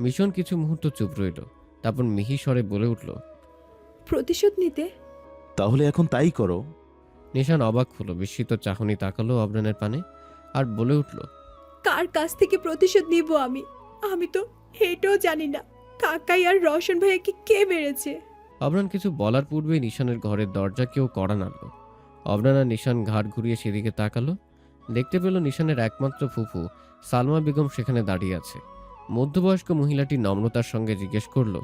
Mission কিছু মুহূর্ত চুপ রইল, তারপর মিহি স্বরে বলে উঠল, প্রতিশোধ নিতে? তাহলে এখন তাই করো। নিশান অবাক হলো, বিস্মিত চাহনি তাকালো অবরানের পানে আর বলে উঠল, কার কাছ থেকে প্রতিশোধ নিব আমি? আমি তো এটাও জানি না কাকাই আর রওশন ভাইয়াকে কে মেরেছে। অবরান কিছু বলার পূর্বেই নিশানের ঘরের দরজা কেউ কড়া নাড়ল। অবরান আর নিশান ঘাড় ঘুরিয়ে সেদিকে তাকালো। দেখতে পেল নিশানের একমাত্র ফুফু সালমা বেগম সেখানে দাঁড়িয়ে আছে। মধ্যবয়স্ক মহিলাটি নম্রতার সঙ্গে জিজ্ঞেস করল,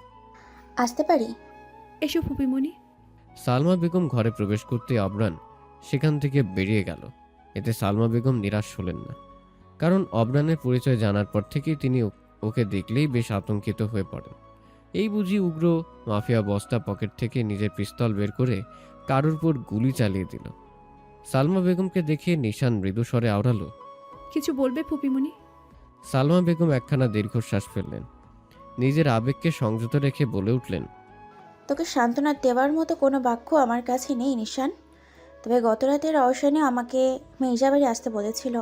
আসতে পারি? এসো ফুপিমণি। সালমা বেগম ঘরে প্রবেশ করতে অবরান সেখান থেকে বেরিয়ে গেল। এতে সালমা বেগম নিরাশ হলেন না, কারণ অবরানের পরিচয় জানার পর থেকেই তিনি ওকে দেখলেই বেশ আতঙ্কিত হয়ে পড়েন। এই বুঝি উগ্র মাফিয়া বস্তা পকেট থেকে নিজের পিস্তল বের করে কারোর উপর গুলি চালিয়ে দিল। সালমা বেগমকে দেখে নিশান মৃদু স্বরে আওড়ালো, কিছু বলবে ফুপিমণি? সালমা বেগম একখানা দীর্ঘশ্বাস ফেললেন। নিজের আবেগকে সংযত রেখে বলে উঠলেন, তোকে সান্ত্বনা দেওয়ার মতো কোনো বাক্য আমার কাছে নেই নিশান। তবে গত রাতে রওশনে আমাকে মির্জাবাড়ি আসতে বলেছিল।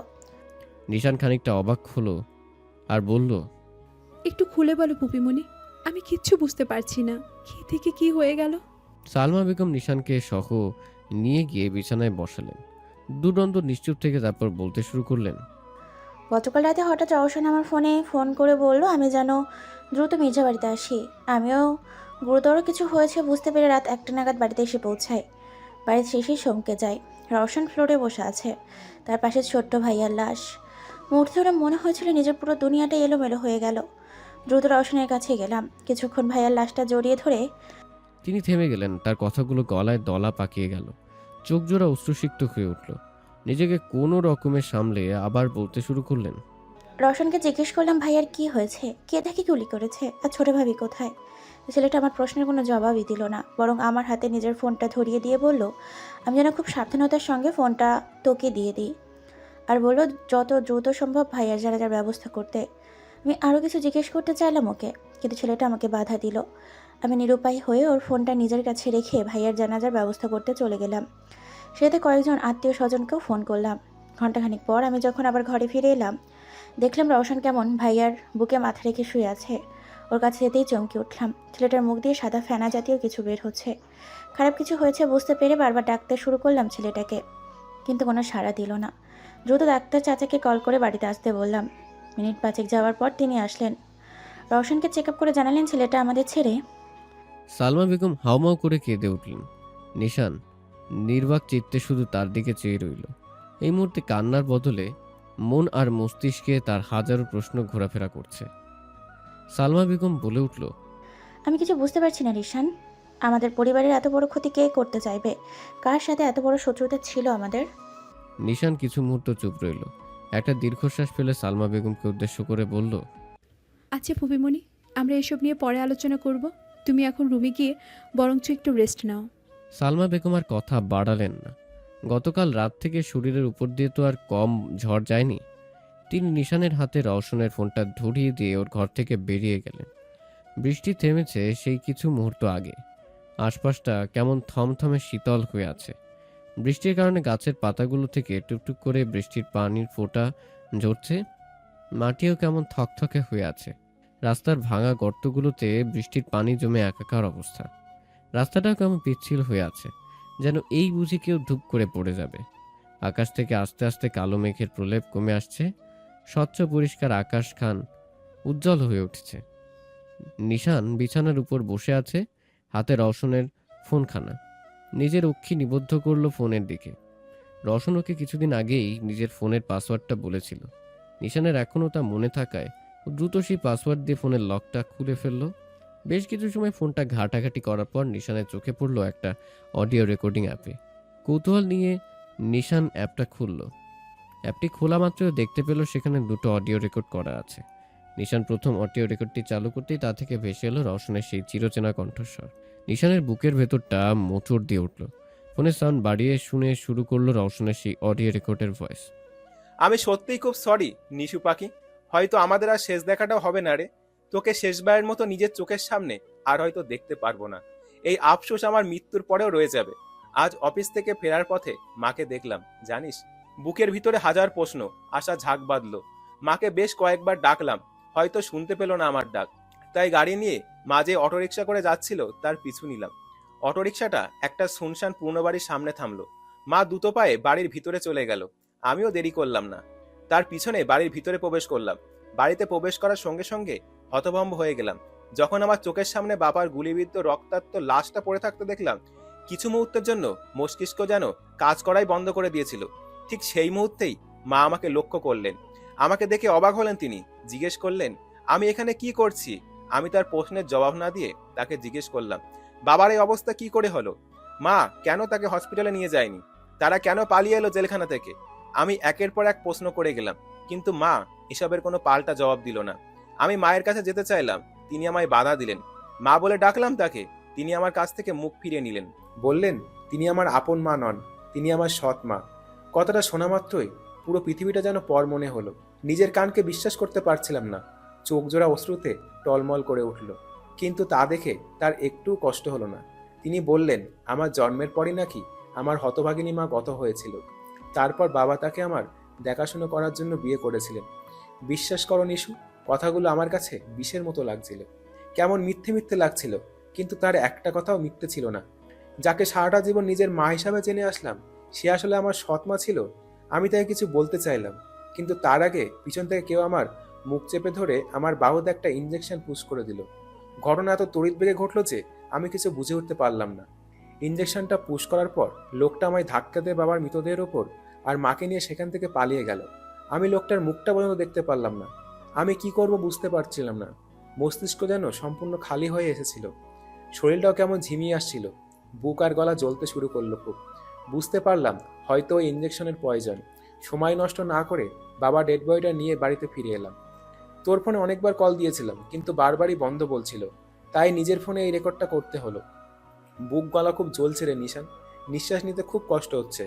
নিশান খানিকটা অবাক হলো আর বলল, একটু খুলে বলো ফুপিমণি, আমি কিচ্ছু বুঝতে পারছি না। কি থেকে কি হয়ে গেল? সালমা বেগম নিশানকে সহ নিয়ে গিয়ে বিছানায় বসালেন। দুদণ্ড নিশ্চুপ থেকে তারপর বলতে শুরু করলেন, গতকাল রাতে হঠাৎ রওশন আমার ফোন করে বলল আমি যেন দ্রুত মির্জাবাড়িতে আসি। আমিও গুরুতর কিছু হয়েছে বুঝতে পেরে রাত 1টা নাগাদ বাড়িতে এসে পৌঁছাই। বাড়িতে শেষেই চমকে যায়। রওশন ফ্লোরে বসে আছে, তার পাশে ছোট্ট ভাইয়ার লাশ। মুহূর্তে ওরা মনে হয়েছিল নিজের পুরো দুনিয়াটা এলোমেলো হয়ে গেল। দ্রুত রওশনের কাছে গেলাম, কিছুক্ষণ ভাইয়ার লাশটা জড়িয়ে ধরে। তিনি থেমে গেলেন। তার কথাগুলো গলায় দলা পাকিয়ে গেল। চোখ জোড়া অশ্রুসিক্ত হয়ে উঠল। নিজেকে কোনো রকমের সামলে আবার বলতে শুরু করলেন, রওশনকে জিজ্ঞেস করলাম ভাইয়ার কি হয়েছে, কে তাকে গুলি করেছে, আর ছোট ভাবি কোথায়? ছেলেটা আমার প্রশ্নের কোনো জবাবই দিল না, বরং আমার হাতে নিজের ফোনটা ধরিয়ে দিয়ে বলল আমি যেন খুব সাবধানতার সঙ্গে ফোনটা তোকে দিয়ে দিই, আর বলল যত দ্রুত সম্ভব ভাইয়ার জানাজার ব্যবস্থা করতে। আমি আরও কিছু জিজ্ঞেস করতে চাইলাম ওকে, কিন্তু ছেলেটা আমাকে বাধা দিল। আমি নিরুপায় হয়ে ওর ফোনটা নিজের কাছে রেখে ভাইয়ার জানাজার ব্যবস্থা করতে চলে গেলাম। সেতে কয়েকজন আত্মীয় স্বজনকেও ফোন করলাম। ঘণ্টাখানিক পর আমি যখন আবার ঘরে ফিরে এলাম, দেখলাম রওশন কেমন ভাইয়ার বুকে মাথা রেখে শুয়ে আছে। ওর কাছে যেতেই চমকে উঠলাম। ছেলেটার মুখ দিয়ে সাদা ফেনা জাতীয় কিছু বের হচ্ছে। খারাপ কিছু হয়েছে বুঝতে পেরে বারবার ডাকতে শুরু করলাম ছেলেটাকে, কিন্তু কোনো সাড়া দিল না। দ্রুত ডাক্তার চাচাকে কল করে বাড়িতে আসতে বললাম। মিনিট 5 যাওয়ার পর তিনি আসলেন। রওশনকে চেক আপ করে জানালেন ছেলেটা আমাদের ছেড়ে। সালমা বেগম হাউমাউ করে কেঁদে উঠলেন। নিশান নির্বাক চিত্তে শুধু তার দিকে চেয়ে রইল। এই মুহূর্তে কান্নার বদলে মন আর মস্তিষ্কে তার হাজারো প্রশ্ন ঘোরাফেরা করছে। সালমা বেগম বলে উঠল, আমি কিছু বুঝতে পারছি না রিশান। আমাদের পরিবারের এত বড় ক্ষতি কে করতে চাইবে? কার সাথে এত বড় শত্রুতা ছিল আমাদের? নিশান কিছু মুহূর্ত চুপ রইল। একটা দীর্ঘশ্বাস ফেলে সালমা বেগমকে উদ্দেশ্য করে বলল, আচ্ছা ফুপিমণি, আমরা এসব নিয়ে পরে আলোচনা করব। তুমি এখন রুমে গিয়ে বরঞ্চ একটু রেস্ট নাও। সালমা বেগম আর কথা বাড়ালেন না। গতকাল রাত থেকে শরীরের উপর দিয়ে তো আর কম ঝড় যায়নি। তিনি নিশানের হাতে রওশনের ফোনটা ধরিয়ে দিয়ে ওর ঘর থেকে বেরিয়ে গেলেন। বৃষ্টি থেমেছে সেই কিছু মুহূর্ত আগে। আশপাশটা কেমন থমথমে শীতল হয়ে আছে। বৃষ্টির কারণে গাছের পাতাগুলো থেকে টুকটুক করে বৃষ্টির পানির ফোঁটা ঝরছে। মাটিও কেমন থকথকে হয়ে আছে। রাস্তার ভাঙা গর্তগুলোতে বৃষ্টির পানি জমে একাকার অবস্থা। রাস্তাটাও কেমন পিচ্ছিল হয়ে আছে, যেন এই বুঝি কেউ ধূপ করে পড়ে যাবে। আকাশ থেকে আস্তে আস্তে কালো মেঘের প্রলেপ কমে আসছে। স্বচ্ছ পরিষ্কার আকাশ খান উজ্জ্বল হয়ে উঠছে। নিশান বিছানার উপর বসে আছে, হাতে রওশনের ফোনখানা। নিজের অক্ষি নিবদ্ধ করলো ফোনের দিকে। রওশন ওকে কিছুদিন আগেই নিজের ফোনের পাসওয়ার্ডটা বলেছিল। নিশানের এখনও তা মনে থাকায় ও দ্রুত সেই পাসওয়ার্ড দিয়ে ফোনের লকটা খুলে ফেললো। বেশ কিছু সময় ফোনটা ঘাটাঘাটি করার পর নিশানের চোখে পড়লো একটা অডিও রেকর্ডিং অ্যাপে। কৌতূহল নিয়ে নিশান অ্যাপটা খুলল। অ্যাপটি খোলা মাত্রই দেখতে পেল সেখানে দুটো অডিও রেকর্ড করা আছে। নিশান প্রথম অডিও রেকর্ডটি চালু করতেই তা থেকে ভেসে এলো রওশনের সেই চিরচেনা কণ্ঠস্বর। নিশানের বুকের ভেতরটা মোচড় দিয়ে উঠল। ফোনের সাউন্ড বাড়িয়ে শুনে শুরু করলো রওশনের সেই অডিও রেকর্ডের ভয়েস। আমি সত্যিই খুব সরি নিশু পাখি, হয়তো আমাদের আর শেষ দেখাটাও হবে না রে। তোকে শেষবারের মতো নিজের চোখের সামনে আর হয়তো দেখতে পারবো না। এই আফসোস আমার মৃত্যুর পরেও রয়ে যাবে। আজ অফিস থেকে ফেরার পথে মাকে দেখলাম, জানিস বুকের ভিতরে হাজার প্রশ্ন আশা ঝাঁক বাঁধল। মাকে বেশ কয়েকবার ডাকলাম, হয়তো শুনতে পেল না আমার ডাক। তাই গাড়ি নিয়ে মা যে অটোরিকশা করে যাচ্ছিল তার পিছু নিলাম। অটোরিকশাটা একটা শুনশান পুরনো বাড়ির সামনে থামলো। মা দ্রুত পায়ে বাড়ির ভিতরে চলে গেল। আমিও দেরি করলাম না, তার পিছনে বাড়ির ভিতরে প্রবেশ করলাম। বাড়িতে প্রবেশ করার সঙ্গে সঙ্গে হতভম্ব হয়ে গেলাম যখন আমার চোখের সামনে বাবার গুলিবিদ্ধ রক্তাক্ত লাশটা পড়ে থাকতে দেখলাম। কিছু মুহূর্তের জন্য মস্তিষ্ক যেন কাজ করাই বন্ধ করে দিয়েছিল। ঠিক সেই মুহূর্তেই মা আমাকে লক্ষ্য করলেন। আমাকে দেখে অবাক হলেন তিনি। জিজ্ঞেস করলেন, আমি এখানে কি করছি? আমি তার প্রশ্নের জবাব না দিয়ে তাকে জিজ্ঞেস করলাম, বাবার এই অবস্থা কি করে হলো? মা কেন তাকে হসপিটালে নিয়ে যায়নি? তারা কেন পালিয়ে এলো জেলখানা থেকে? আমি একের পর এক প্রশ্ন করে গেলাম, কিন্তু মা এসবের কোনো পাল্টা জবাব দিল না। আমি মায়ের কাছে যেতে চাইলাম, তিনি আমায় বাধা দিলেন। মা বলে ডাকলাম তাকে, তিনি আমার কাছ থেকে মুখ ফিরিয়ে নিলেন। বললেন, তিনি আমার আপন মা নন, তিনি আমার সৎ মা। কথাটা শোনা মাত্রই পুরো পৃথিবীটা যেন পর মনে হলো। নিজের কানকে বিশ্বাস করতে পারছিলাম না। চোখ জোড়া অশ্রুতে টলমল করে উঠল, কিন্তু তা দেখে তার একটু কষ্ট হলো না। তিনি বললেন, আমার জন্মের পরই নাকি আমার হতভাগিনী মা গত হয়েছিল। তারপর বাবা তাকে আমার দেখাশুনো করার জন্য বিয়ে করেছিলেন। বিশ্বাস করো নিশু, কথাগুলো আমার কাছে বিষের মতো লাগছিল। কেমন মিথ্যে মিথ্যে লাগছিল, কিন্তু তার একটা কথাও মিথ্যে ছিল না। যাকে সারাটা জীবন নিজের মা হিসাবে জেনে আসলাম, সে আসলে আমার সৎ মা ছিল। আমি তাকে কিছু বলতে চাইলাম, কিন্তু তার আগে পিছন থেকে কেউ আমার মুখ চেপে ধরে আমার বাহুতে একটা ইঞ্জেকশন পুশ করে দিল। ঘটনা এত তড়িৎ বেগে ঘটল যে আমি কিছু বুঝে উঠতে পারলাম না। ইঞ্জেকশনটা পুশ করার পর লোকটা আমায় ধাক্কা দিয়ে বাবার মৃতদেহের ওপর আর মাকে নিয়ে সেখান থেকে পালিয়ে গেল। আমি লোকটার মুখটা পর্যন্ত দেখতে পারলাম না। আমি কি করব বুঝতে পারছিলাম না। মস্তিষ্ক যেন সম্পূর্ণ খালি হয়ে এসেছিল। শরীরটাও কেমন ঝিমিয়ে আসছিল। বুক আর গলা জ্বলতে শুরু করলো খুব। বুঝতে পারলাম হয়তো ওই ইঞ্জেকশনের প্রয়োজন। সময় নষ্ট না করে বাবা ডেড বডিটা নিয়ে বাড়িতে ফিরে এলাম। তোর ফোনে অনেকবার কল দিয়েছিলাম, কিন্তু বারবারই বন্ধ বলছিল, তাই নিজের ফোনে এই রেকর্ডটা করতে হলো। বুক গলা খুব জ্বলছে রে নিশান, নিঃশ্বাস নিতে খুব কষ্ট হচ্ছে।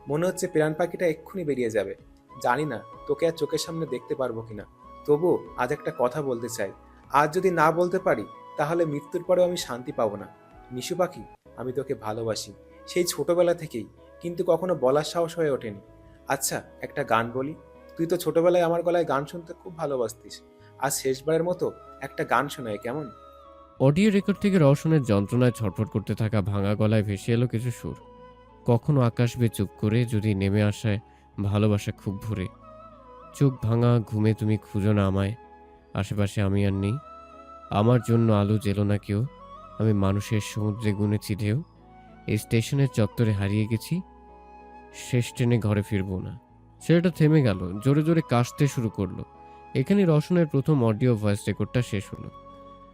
মনে হচ্ছে প্রাণ পাখিটা এক্ষুনি বেরিয়ে যাবে। জানি না তোকে আর চোখের সামনে দেখতে পারবো কিনা, তবু আজ একটা কথা বলতে চাই। আজ যদি না বলতে পারি তাহলে মৃত্যুর পরেও আমি শান্তি পাবো না। নিশু পাখি, আমি তোকে ভালোবাসি, সেই ছোটবেলা থেকেই, কিন্তু কখনো বলার সাহস হয়ে ওঠেনি। আচ্ছা একটা গান বলি, তুই তো ছোটবেলায় আমার গলায় গান শুনতে খুব ভালোবাসতিস। আজ শেষবারের মতো একটা গান শোনায় কেমন? অডিও রেকর্ড থেকে রওশনের যন্ত্রণায় ছটফট করতে থাকা ভাঙা গলায় ভেসে এলো কিছু সুর। কখনো আকাশ বে চুপ করে যদি নেমে আসায় ভালোবাসা খুব ভোরে। চোখ ভাঙা ঘুমে তুমি খুঁজো না আমায়, আশেপাশে আমি আর নেই। আমার জন্য আলো জেলো না কেউ, আমি মানুষের সমুদ্রে গুনেছি ঢেউ। এই স্টেশনের চত্বরে হারিয়ে গেছি, শেষ ট্রেনে ঘরে ফিরবো না। ছেলেটা থেমে গেল, জোরে জোরে কাশতে শুরু করলো। এখানে রওশনের প্রথম অডিও ভয়েস রেকর্ডটা শেষ হলো।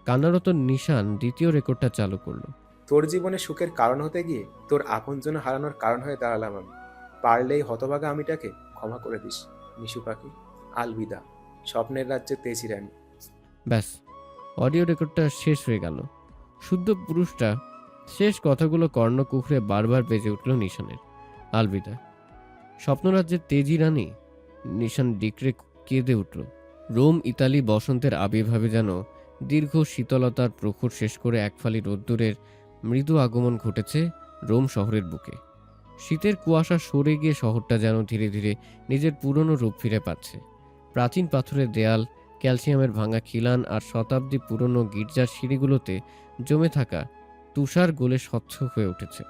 কান্নারত নিশান দ্বিতীয় রেকর্ডটা চালু করলো। তোর জীবনে সুখের কারণ হতে গিয়ে তোর আপনজন হারানোর কারণ হয়ে দাঁড়ালাম আমি। পারলেই হতভাগা আমিটাকে ক্ষমা করে দিস নিশু পাখি। আলবিদা, স্বপ্নের রাজ্যে তেজি রানী। ব্যাস, অডিও রেকর্ডটা শেষ হয়ে গেল। শুদ্ধ পুরুষটা শেষ কথাগুলো কর্ণকুহরে বারবার বেজে উঠল নিশানের। আলবিদা, স্বপ্নরাজ্যের তেজি রানী। নিশান ডিক্রে কেঁদে উঠল। রোম ইতালি বসন্তের আবির্ভাবে যেন দীর্ঘ শীতলতার প্রখর শেষ করে একফালি রোদ্দুরের মৃদু আগমন ঘটেছে রোম শহরের বুকে। শীতের কুয়াশা সরে গিয়ে শহরটা যেন ধীরে ধীরে নিজের পুরনো রূপ ফিরে পাচ্ছে। প্রাচীন পাথরের দেয়াল, ক্যালসিয়ামের ভাঙা খিলান আর শতাব্দী পুরনো গির্জার সিঁড়িগুলোতে জমে থাকা তুষার গোলে স্বচ্ছ হয়ে উঠেছে।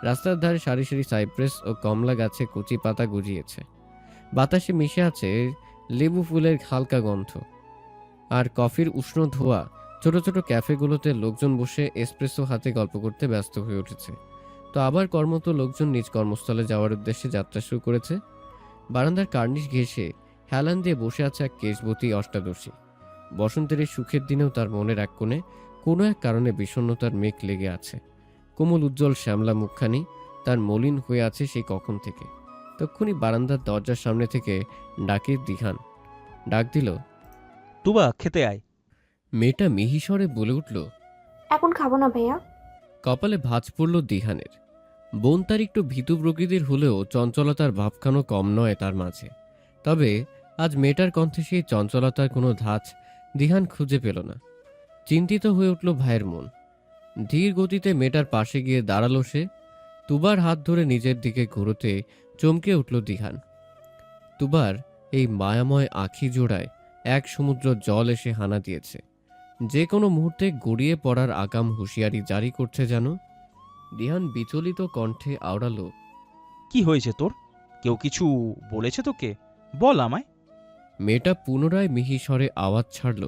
রাস্তার ধারে সারি সারি সাইপ্রেস ও কমলা গাছে কচি পাতা গজিয়েছে। বাতাসে মিশে আছে লেবু ফুলের হালকা গন্ধ আর কফির উষ্ণ ধোঁয়া। ছোট ছোট ক্যাফেগুলোতে লোকজন বসে এসপ্রেসো হাতে গল্প করতে ব্যস্ত হয়ে উঠেছে। তো আবার কর্মরত লোকজন নিজ কর্মস্থলে যাওয়ার উদ্দেশ্যে যাত্রা শুরু করেছে। বারান্দার কার্নিশ ঘেঁষে হেলান দিয়ে বসে আছে এক কেশবতী অষ্টাদশী। বসন্তের এই সুখের দিনেও তার মনের এক কোণে কোনো এক কারণে বিষণ্ণতার মেঘ লেগে আছে। কোমল উজ্জ্বল শ্যামলা মুখখানি তার মলিন হয়ে আছে সেই কখন থেকে। তক্ষুনি বারান্দার দরজার সামনে থেকে ডাকে দিহান। ডাক দিল, তুবা খেতে আয়। মেয়েটা মিহিস্বরে বলে উঠল, এখন খাবো না ভাইয়া। কপালে ভাঁজ পড়ল দিহানের। বোন তার একটু ভীতু প্রকৃতির হলেও চঞ্চলতার ভাবখানো কম নয় তার মাঝে। তবে আজ মেয়েটার কণ্ঠে সেই চঞ্চলতার কোনো ধাঁচ দিহান খুঁজে পেল না। চিন্তিত হয়ে উঠল ভাইয়ের মন। ধীর গতিতে মেয়েটার পাশে গিয়ে দাঁড়ালো সে। তুবার হাত ধরে নিজের দিকে ঘুরোতে চমকে উঠল দিহান। তুবার এই মায়াময় আখি জোড়ায় এক সমুদ্র জল এসে হানা দিয়েছে, যে কোনো মুহূর্তে গড়িয়ে পড়ার আগাম হুঁশিয়ারি জারি করছে যেন। দিহান বিচলিত কণ্ঠে আওড়ালো, কি হয়েছে তোর? কেউ কিছু বলেছে তোকে? বল আমায়। মেয়েটা পুনরায় মিহিস্বরে আওয়াজ ছাড়ল,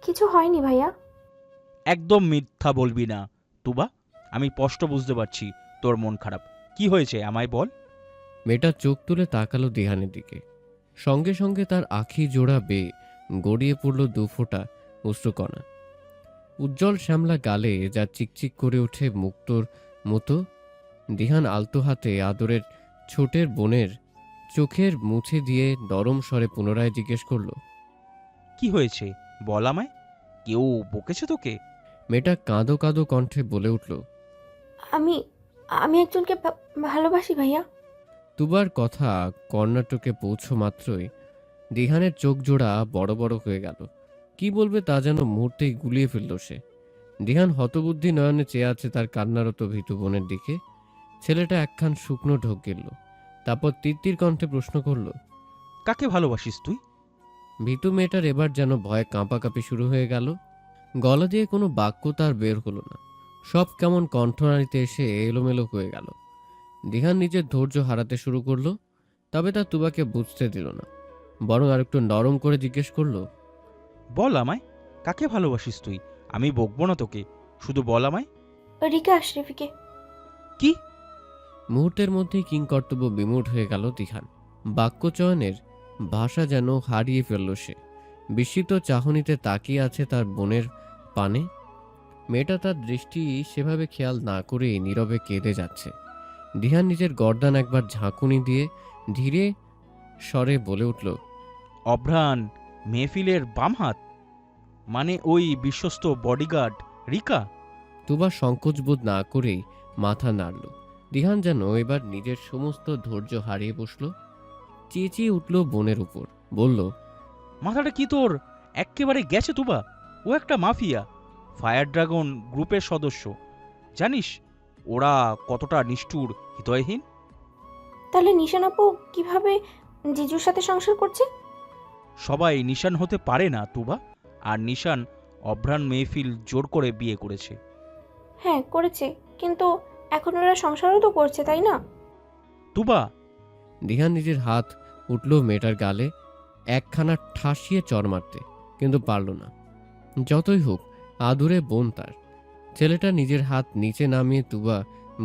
কিছু হয়নি ভাইয়া। একদম মিথ্যা বলবি না তুবা, আমি স্পষ্ট বুঝতে পারছি তোর মন খারাপ। কি হয়েছে আমায় বল। মেয়েটা চোখ তুলে তাকালো দিহানের দিকে। সঙ্গে সঙ্গে তার আখি জোড়া বেয়ে গড়িয়ে পড়ল দুফোঁটা অশ্রুকণা। উজ্জ্বল শ্যামলা গালে যা চিকচিক করে ওঠে মুক্তোর মতো। দিহান আলতো হাতে আদরের ছোটের বোনের চোখের মুছে দিয়ে নরম স্বরে পুনরায় জিজ্ঞেস করল, কি হয়েছে বল আমায়। কেউ বকেছে তোকে? মেয়েটা কাঁদো কাঁদো কণ্ঠে বলে উঠল, আমি আমি একজনকে ভালোবাসি ভাইয়া। তুবার কথা কর্ণাটকে পৌঁছো মাত্রই দিহানের চোখ জোড়া বড় বড় হয়ে গেল। কি বলবে তা যেন মুহূর্তেই গুলিয়ে ফেলল সে। দিহান হতবুদ্ধি নয়নে চেয়ে আছে তার কান্নারত ভীতু বোনের দিকে। ছেলেটা একখান শুকনো ঢোক গেল, তারপর তিত্তির কণ্ঠে প্রশ্ন করল, কাকে ভালোবাসিস তুই? ভীতু মেয়েটার এবার যেন ভয়ে কাঁপাকাঁপি শুরু হয়ে গেল। গলা দিয়ে কোনো বাক্য তার বের হলো না, সব কেমন কণ্ঠনালীতে এসে এলোমেলো হয়ে গেল। দিহান নিজের ধৈর্য হারাতে শুরু করলো, তবে তা তুবাকে বুঝতে দিল না, বরং আরেকটু নরম করে জিজ্ঞেস করলো, বল আমায়, কাকে ভালোবাসিস তুই? আমি বকবো না তোকে, শুধু বল আমায়। রিকা আশরাফিকে। কি? মুহূর্তের মধ্যেই কিংকর্তব্য বিমূঢ় হয়ে গেল দিহান। বাক্যচয়নের ভাষা যেন হারিয়ে ফেলল সে। বিস্মিত চাহনিতে তাকিয়ে আছে তার বোনের পানে। মেয়েটা তার দৃষ্টি সেভাবে খেয়াল না করেই নীরবে কেঁদে যাচ্ছে। দিহান নিজের গর্দান একবার ঝাঁকুনি দিয়ে ধীরে স্বরে বলে উঠল, অভ্রান মেহফিলের বাম হাত, মানে ওই বিশ্বস্ত বডিগার্ড রিকা? তুবা সংকোচবোধ না করেই মাথা নাড়ল। দিহান যেন এবার নিজের সমস্ত ধৈর্য হারিয়ে বসল। চেঁচিয়ে উঠল বোনের উপর, বলল, মাথাটা কি তোর এক্কেবারে গেছে তুবা? ও একটা মাফিয়া, ফায়ার ড্রাগন গ্রুপের সদস্য। জানিস ওরা কতটা নিষ্ঠুর, হৃদয়হীন? তাহলে নিশান আপু কিভাবে জিজুর সাথে সংসার করছে? সবাই নিশান হতে পারে না তুবা, আর নিশান অভ্রান মেহফিল জোর করে বিয়ে করেছে। হ্যাঁ করেছে, কিন্তু এখন ওরা সংসারও তো করছে, তাই না? তুবা! দিহান নিজের হাত উঠল মেয়েটার গালে একখানা ঠাসিয়ে চর মারতে, কিন্তু পারল না। যতই হোক আদুরে বোন তার। ছেলেটা নিজের হাত নিচে নামিয়ে তুবা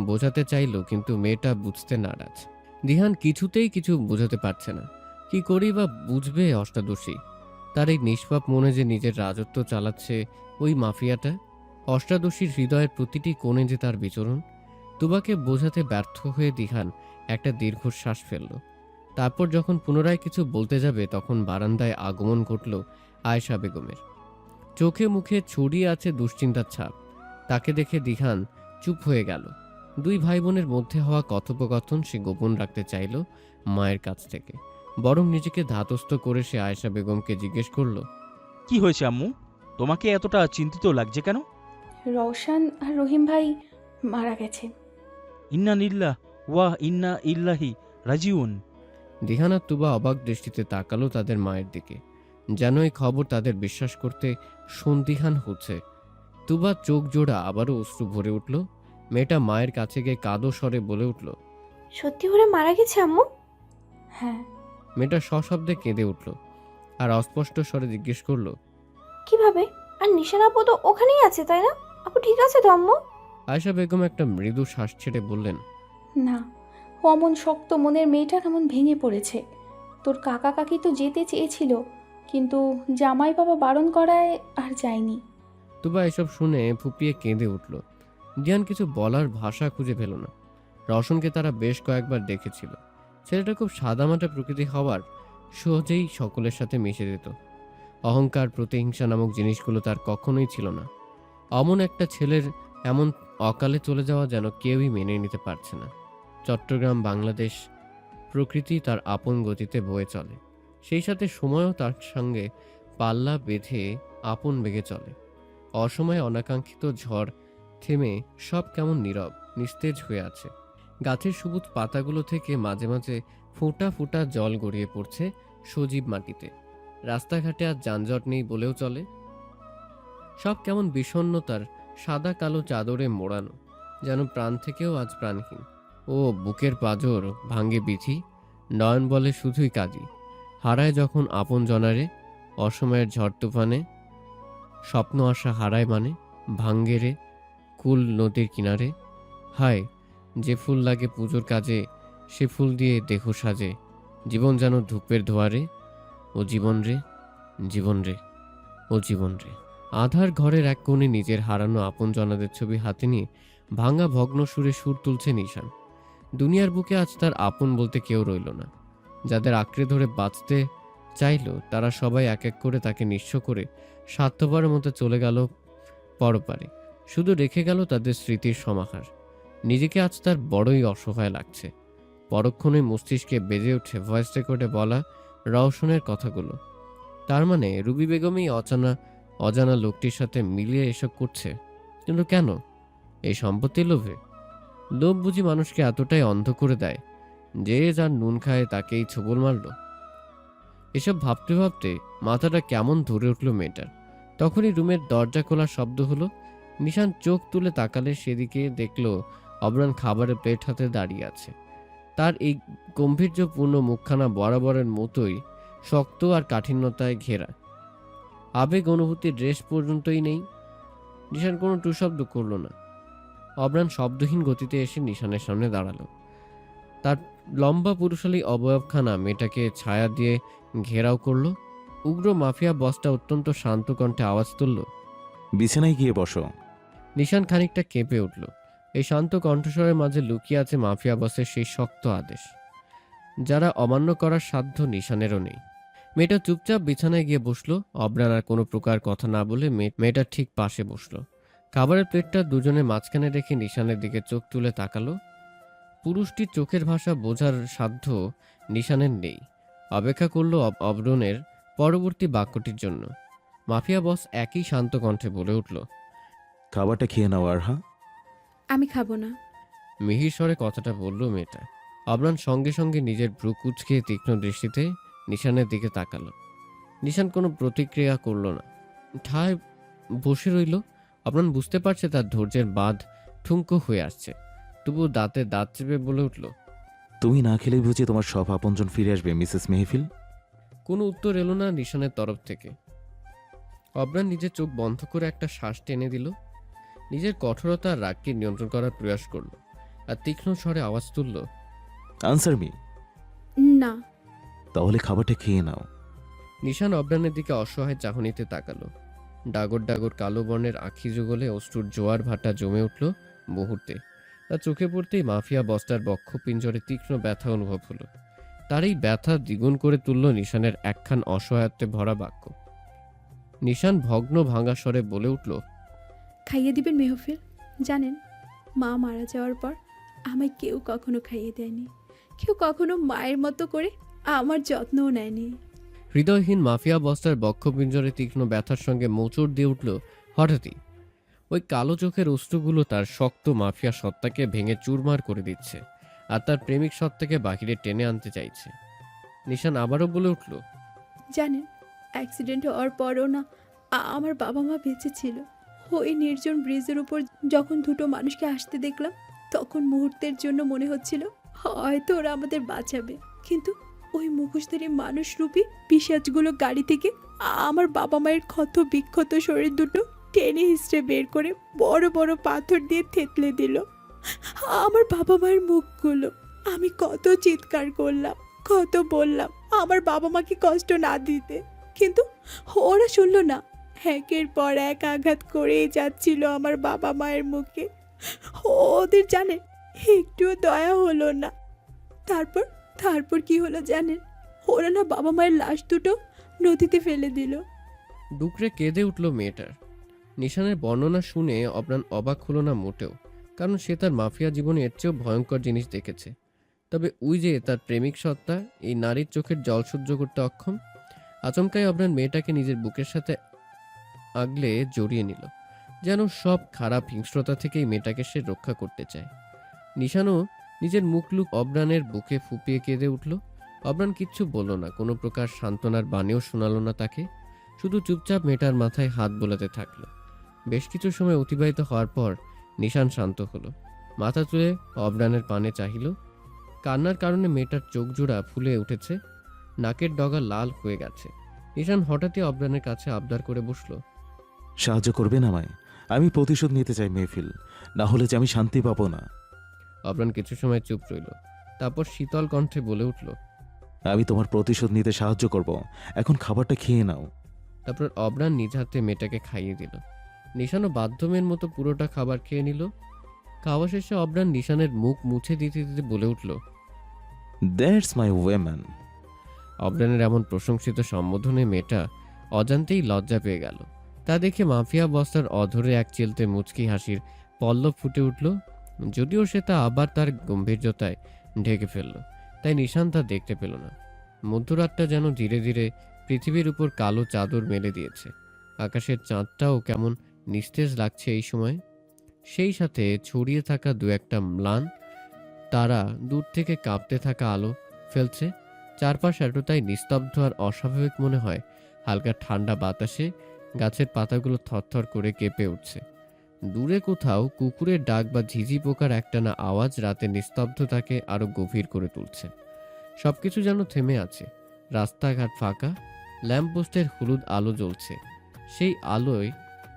বোঝাতে চাইল, কিন্তু মেয়েটা বুঝতে নারাজ। দিহান কিছুতেই কিছু বোঝাতে পারছে না। কি করেই বা বুঝবে অষ্টাদশী? তার এই নিষ্পাপ মনে যে নিজের রাজত্ব চালাচ্ছে ওই মাফিয়াটা। অষ্টাদশীর হৃদয়ের প্রতিটি কোণে যে তার বিচরণ। তুবাকে বোঝাতে ব্যর্থ হয়ে দিহান একটা দীর্ঘশ্বাস ফেলল। তারপর যখন পুনরায় কিছু বলতে যাবে, তখন বারান্দায় আগমন ঘটল আয়েশা বেগমের। চোখে মুখে ছড়িয়ে আছে দুশ্চিন্তার ছাপ। তাকে দেখে দিহান চুপ হয়ে গেল। দুই ভাই বোনের মধ্যে হওয়া কথোপকথন সে গোপন রাখতে চাইল মায়ের কাছ থেকে, বরং নিজেকে ধাতস্থ করে সে আয়েশা বেগমকে জিজ্ঞেস করল, কি হয়েছে আম্মু? তোমাকে এতটা চিন্তিত লাগছে কেন? রওশন আর রহিম ভাই মারা গেছে। ইন্না নিল্লাহ ওয়াহ ইন্না ইল্লাহি রাজিউন। দিহান আর তুবা অবাক দৃষ্টিতে তাকালো তাদের মায়ের দিকে, যেন এই খবর তাদের বিশ্বাস করতে সন্দিহান হচ্ছে। তুবা চোখ জোড়া আবারও অশ্রু ভরে উঠল। মেয়েটা মায়ের কাছে গিয়ে কাঁদো স্বরে বলে উঠল, সত্যি করে মারা গেছে আম্মু? হ্যাঁ। মেয়েটা সশব্দে কেঁদে উঠল আর অস্পষ্ট স্বরে জিজ্ঞেস করল, কিভাবে? আর নিশান আপু তো ওখানেই আছে, তাই না? আপু ঠিক আছে তো আম্মু? আয়েশা বেগম একটা মৃদু শ্বাস ছেড়ে বললেন, না, ও অমন শক্ত মনের মেয়েটা কেমন ভেঙে পড়েছে। তোর কাকা কাকি তো যেতে চেয়েছিল, কিন্তু জামাই বাবা বারণ করায় আর যায়নি। তুবা এসব শুনে ফুপিয়ে কেঁদে উঠল। দিহান কিছু বলার ভাষা খুঁজে পেল না। রওশনকে তারা বেশ কয়েকবার দেখেছিল। ছেলেটা খুব সাদামাটা প্রকৃতি হওয়ার সহজেই সকলের সাথে মিশে যেত। অহংকার, প্রতিহিংসা নামক জিনিসগুলো তার কখনোই ছিল না। অমন একটা ছেলের এমন অকালে চলে যাওয়া যেন কেউই মেনে নিতে পারছে না। চট্টগ্রাম, বাংলাদেশ, প্রকৃতি তার আপন গতিতে বয়ে চলে, সেই সাথে সময়ও তার সঙ্গে পাল্লা বেঁধে আপন বেগে চলে। অসময়ে অনাকাঙ্ক্ষিত ঝড় থেমে সব কেমন নীরব, নিস্তেজ হয়ে আছে। গাছের সবুজ পাতাগুলো থেকে মাঝে মাঝে ফোঁটা ফোঁটা জল গড়িয়ে পড়ছে সজীব মাটিতে। রাস্তাঘাটে আর যানজট নেই বলেও চলে। সব কেমন বিষণ্ণতার সাদা কালো চাদরে মোড়ানো, যেন প্রাণ থেকেও আজ প্রাণহীন। ও বুকের পাঁজর ভাঙ্গে বিধি, নয়ন বলে শুধুই কাজী। হারায় যখন আপন জনারে, অসময়ের ঝড় তুফানে, স্বপ্ন আশা হারায় মানে, ভাঙ্গে রে কুল নদীর কিনারে। হায়, যে ফুল লাগে পুজোর কাজে, সে ফুল দিয়ে দেহ সাজে। জীবন যেন ধূপের ধোয়ারে, ও জীবন রে, জীবন রে, ও জীবন রে। আধার ঘরের এক কোণে নিজের হারানো আপন জনাদের ছবি হাতে নিয়ে ভাঙা ভগ্ন সুরে সুর তুলছে নিশান। দুনিয়ার বুকে আজ তার আপন বলতে কেউ রইল না। যাদের আঁকড়ে ধরে বাঁচতে চাইল, তারা সবাই এক এক করে তাকে নিঃস্ব করে স্বার্থপরের মতো চলে গেল পরপারে। শুধু রেখে গেল তাদের স্মৃতির সমাহার। নিজেকে আজ তার বড়ই অসহায় লাগছে। পরক্ষণে মস্তিষ্কে বেজে ওঠে ভয়েস রেকর্ডে বলা রওশনের কথাগুলো। তার মানে রুবি বেগমই অজানা লোকটির সাথে মিলিয়ে এসব করছে। কিন্তু কেন? এই সম্পত্তির লোভে? লোভ বুঝি মানুষকে এতটাই অন্ধ করে দেয় যে যার নুন খায় তাকেই ছোবল মারল? এসব ভাবতে ভাবতে মাথাটা কেমন ধরে উঠল মেয়েটার। তখনই রুমের দরজা খোলার শব্দ হলো। নিশান চোখ তুলে তাকালে সেদিকে দেখল অবরান খাবারের প্লেট হাতে দাঁড়িয়ে আছে। তার এই গম্ভীর্যপূর্ণ মুখখানা বরাবরের মতোই শক্ত আর কাঠিন্যতায় ঘেরা। আবেগ অনুভূতির রেশ পর্যন্তই নেই। নিশান কোনো টুশব্দ করল না। অবরান শব্দহীন গতিতে এসে নিশানের সামনে দাঁড়ালো। তার লম্বা পুরুষালী অবয়বখানা মেয়েটাকে ছায়া দিয়ে ঘেরাও করলো। উগ্র মাফিয়া বসটা অত্যন্ত শান্ত কণ্ঠে আওয়াজ তুলল, বিছানায় গিয়ে বসো। নিশান খানিকটা কেঁপে উঠল। এই শান্ত কণ্ঠস্বরের মাঝে লুকিয়ে আছে মাফিয়া বসের সেই শক্ত আদেশ, যারা অমান্য করার সাধ্য নিশানেরও নেই। মেয়েটা চুপচাপ বিছানায় গিয়ে বসলো। অবরান আর কোনো প্রকার কথা না বলে মেয়েটা ঠিক পাশে বসলো। খাবারের প্লেটটা দুজনের মাঝখানে রেখে নিশানের দিকে চোখ তুলে তাকালো। পুরুষটির চোখের ভাষা বোঝার সাধ্য নিশানের নেই। অপেক্ষা করলো অবরণের পরবর্তী বাক্যটির জন্য। মাফিয়া বস একই শান্ত কণ্ঠে বলে উঠল, খাবারটা খেয়ে নাও আরহা। আমি খাবো না। মিহির স্বরে কথাটা বলল মেয়েটা। অবরান সঙ্গে সঙ্গে নিজের ভ্রু কুঁচকে তীক্ষ্ণ দৃষ্টিতে নিশানের দিকে তাকালো। নিশান কোনো প্রতিক্রিয়া করল না, ঠায় বসে রইল। অবরান বুঝতে পারছে তার ধৈর্যের বাঁধ ঠুনকো হয়ে আসছে, তবু দাঁতে দাঁত চেপে বলে উঠল, তুমি না খেলেই বুঝি তোমার সব আপনজন ফিরে আসবে মিসেস মেহফিল। কোনো উত্তর এলো না নিশানের তরফ থেকে। অবরান নিজের চোখ বন্ধ করে একটা শ্বাস টেনে দিল। নিজের কঠোরতা আর রাগকে নিয়ন্ত্রণ করার প্রয়াস করল, আর তীক্ষ্ণ স্বরে আওয়াজ তুলল, আনসার মি। না। তাহলে খাবারটা খেয়ে নাও। নিশান অবরানের দিকে অসহায় চাহনিতে তাকালো। ডাগর ডাগর কালো বর্ণের আখি যুগলে অশ্রুর জোয়ার ভাটা জমে উঠল মুহূর্তে। তার চোখে পড়তেই মাফিয়া বসটার বক্ষ পিঞ্জরে তীক্ষ্ণ ব্যথা অনুভব হলো। তার এই ব্যথা দ্বিগুণ করে তুলল নিশানের একখান অসহায়ত্বে ভরা বাক্য। নিশান ভগ্ন ভাঙা স্বরে বলে উঠল, খাইয়ে দিবেন মেহফিল? জানেন, মা মারা যাওয়ার পর আমায় কেউ কখনো খাইয়ে দেয়নি। কেউ কখনো মায়ের মতো করে আমার যত্নও নেয়নি। হৃদয়হীন মাফিয়া বসটার বক্ষ পিঞ্জরে তীক্ষ্ণ ব্যথার সঙ্গে মোচড় দিয়ে উঠল হঠাৎই। ওই কালো চোখের অশ্রুগুলো তার শক্ত মাফিয়া সত্তাকে ভেঙে চুরমার করে দিচ্ছে, আর তার প্রেমিক সত্তাকে বাহিরে টেনে আনতে চাইছে। নিশান আবারও বলে উঠল, জানেন, অ্যাক্সিডেন্ট হওয়ার পরও না আমার বাবা মা বেঁচে ছিল। ওই নির্জন ব্রিজের উপর যখন দুটো মানুষকে আসতে দেখলাম, তখন মুহূর্তের জন্য মনে হচ্ছিল হয়তো ওরা আমাদের বাঁচাবে। কিন্তু ওই মুখোশধারী মানুষরূপী পিশাচগুলো গাড়ি থেকে আমার বাবা মায়ের ক্ষত বিক্ষত শরীর দুটো টেনে হিস্ট্রে বের করে বড় বড় পাথর দিয়ে থেতলে দিল আমার বাবা মায়ের মুখগুলো। আমি কত চিৎকার করলাম, কত বললাম আমার বাবা মাকে কষ্ট না দিতে, কিন্তু ওরা শুনলো না। একের পর এক আঘাত করেই যাচ্ছিল আমার বাবা মায়ের মুখে। ওদের জানেন একটুও দয়া হলো না। তারপর কি হলো জানেন? ওরা না বাবা মায়ের লাশ দুটো নদীতে ফেলে দিল। ডুকরে কেঁদে উঠল মেয়েটার। নিশানের বর্ণনা শুনে অবরান অবাক হলো না মোটেও, কারণ সে তার মাফিয়া জীবনে এর চেয়েও ভয়ঙ্কর জিনিস দেখেছে। তবে ওই যে তার প্রেমিক সত্তা, এই নারীর চোখের জল সহ্য করতে অক্ষম। আচমকাই অবরান মেয়েটাকে নিজের বুকের সাথে আগলে জড়িয়ে নিল, যেন সব খারাপ হিংস্রতা থেকেই মেয়েটাকে সে রক্ষা করতে চায়। নিশানও নিজের মুখ লুক অবরানের বুকে ফুপিয়ে কেঁদে উঠল। অবরান কিচ্ছু বলল না, কোনো প্রকার সান্ত্বনার বাণীও শোনালো না তাকে, শুধু চুপচাপ মেয়েটার মাথায় হাত বোলাতে থাকলো। বেশ কিছু সময় অতিবাহিত হওয়ার পর নিশান শান্ত হলো, মাথা তুলে অবরানের পানে চাহিল। কান্নার কারণে মেয়েটার চোখ জোড়া ফুলে উঠেছে, নাকের ডগা লাল হয়ে গেছে। নিশান হঠাৎই অবরানের কাছে আবদার করে বসলো। সাহায্য করবেন আমায়? আমি প্রতিশোধ নিতে চাই মেহফিল, না হলে যে আমি শান্তি পাবো না। অবরান কিছু সময় চুপ রইল, তারপর শীতল কণ্ঠে বলে উঠল। আমি তোমার প্রতিশোধ নিতে সাহায্য করব, এখন খাবারটা খেয়ে নাও। তারপর অবরান নিজ হাতে মেয়েটাকে খাইয়ে দিল। নিশানও বাধ্যমের মতো পুরোটা খাবার খেয়ে নিল। খাওয়া শেষে অবরান নিশানের মুখ মুছে দিতে দিতে বলে উঠল। That's my woman. অবরানের এমন প্রশংসিত সম্বোধনে মেয়েটা অজান্তেই লজ্জা পেয়ে গেল। তা দেখে মাফিয়া বস্তার অধরে এক চিলতে মুচকি হাসির পল্লব ফুটে উঠল, যদিও সে তা আবার তার গম্ভীর্যতায় ঢেকে ফেলল, তাই নিশান তা দেখতে পেল না। মধ্যরাতটা যেন ধীরে ধীরে পৃথিবীর উপর কালো চাদর মেলে দিয়েছে। আকাশের চাঁদটাও কেমন নিস্তেজ লাগছে এই সময়। সেই সাথে ছড়িয়ে থাকা দু একটা ম্লান তারা দূর থেকে কাঁপতে থাকা আলো ফেলছে। চারপাশ এতটাই নিস্তব্ধ আর অস্বাভাবিক মনে হয়, হালকা ঠান্ডা বাতাসে গাছের পাতাগুলো থরথর করে কেঁপে উঠছে। দূরে কোথাও কুকুরের ডাক বা ঝিঝি পোকার একটানা আওয়াজ রাতের নিস্তব্ধতাকে আরো গভীর করে তুলছে। সবকিছু যেন থেমে আছে। রাস্তাঘাট ফাঁকা, ল্যাম্পপোস্টের হলুদ আলো জ্বলছে। সেই আলোয়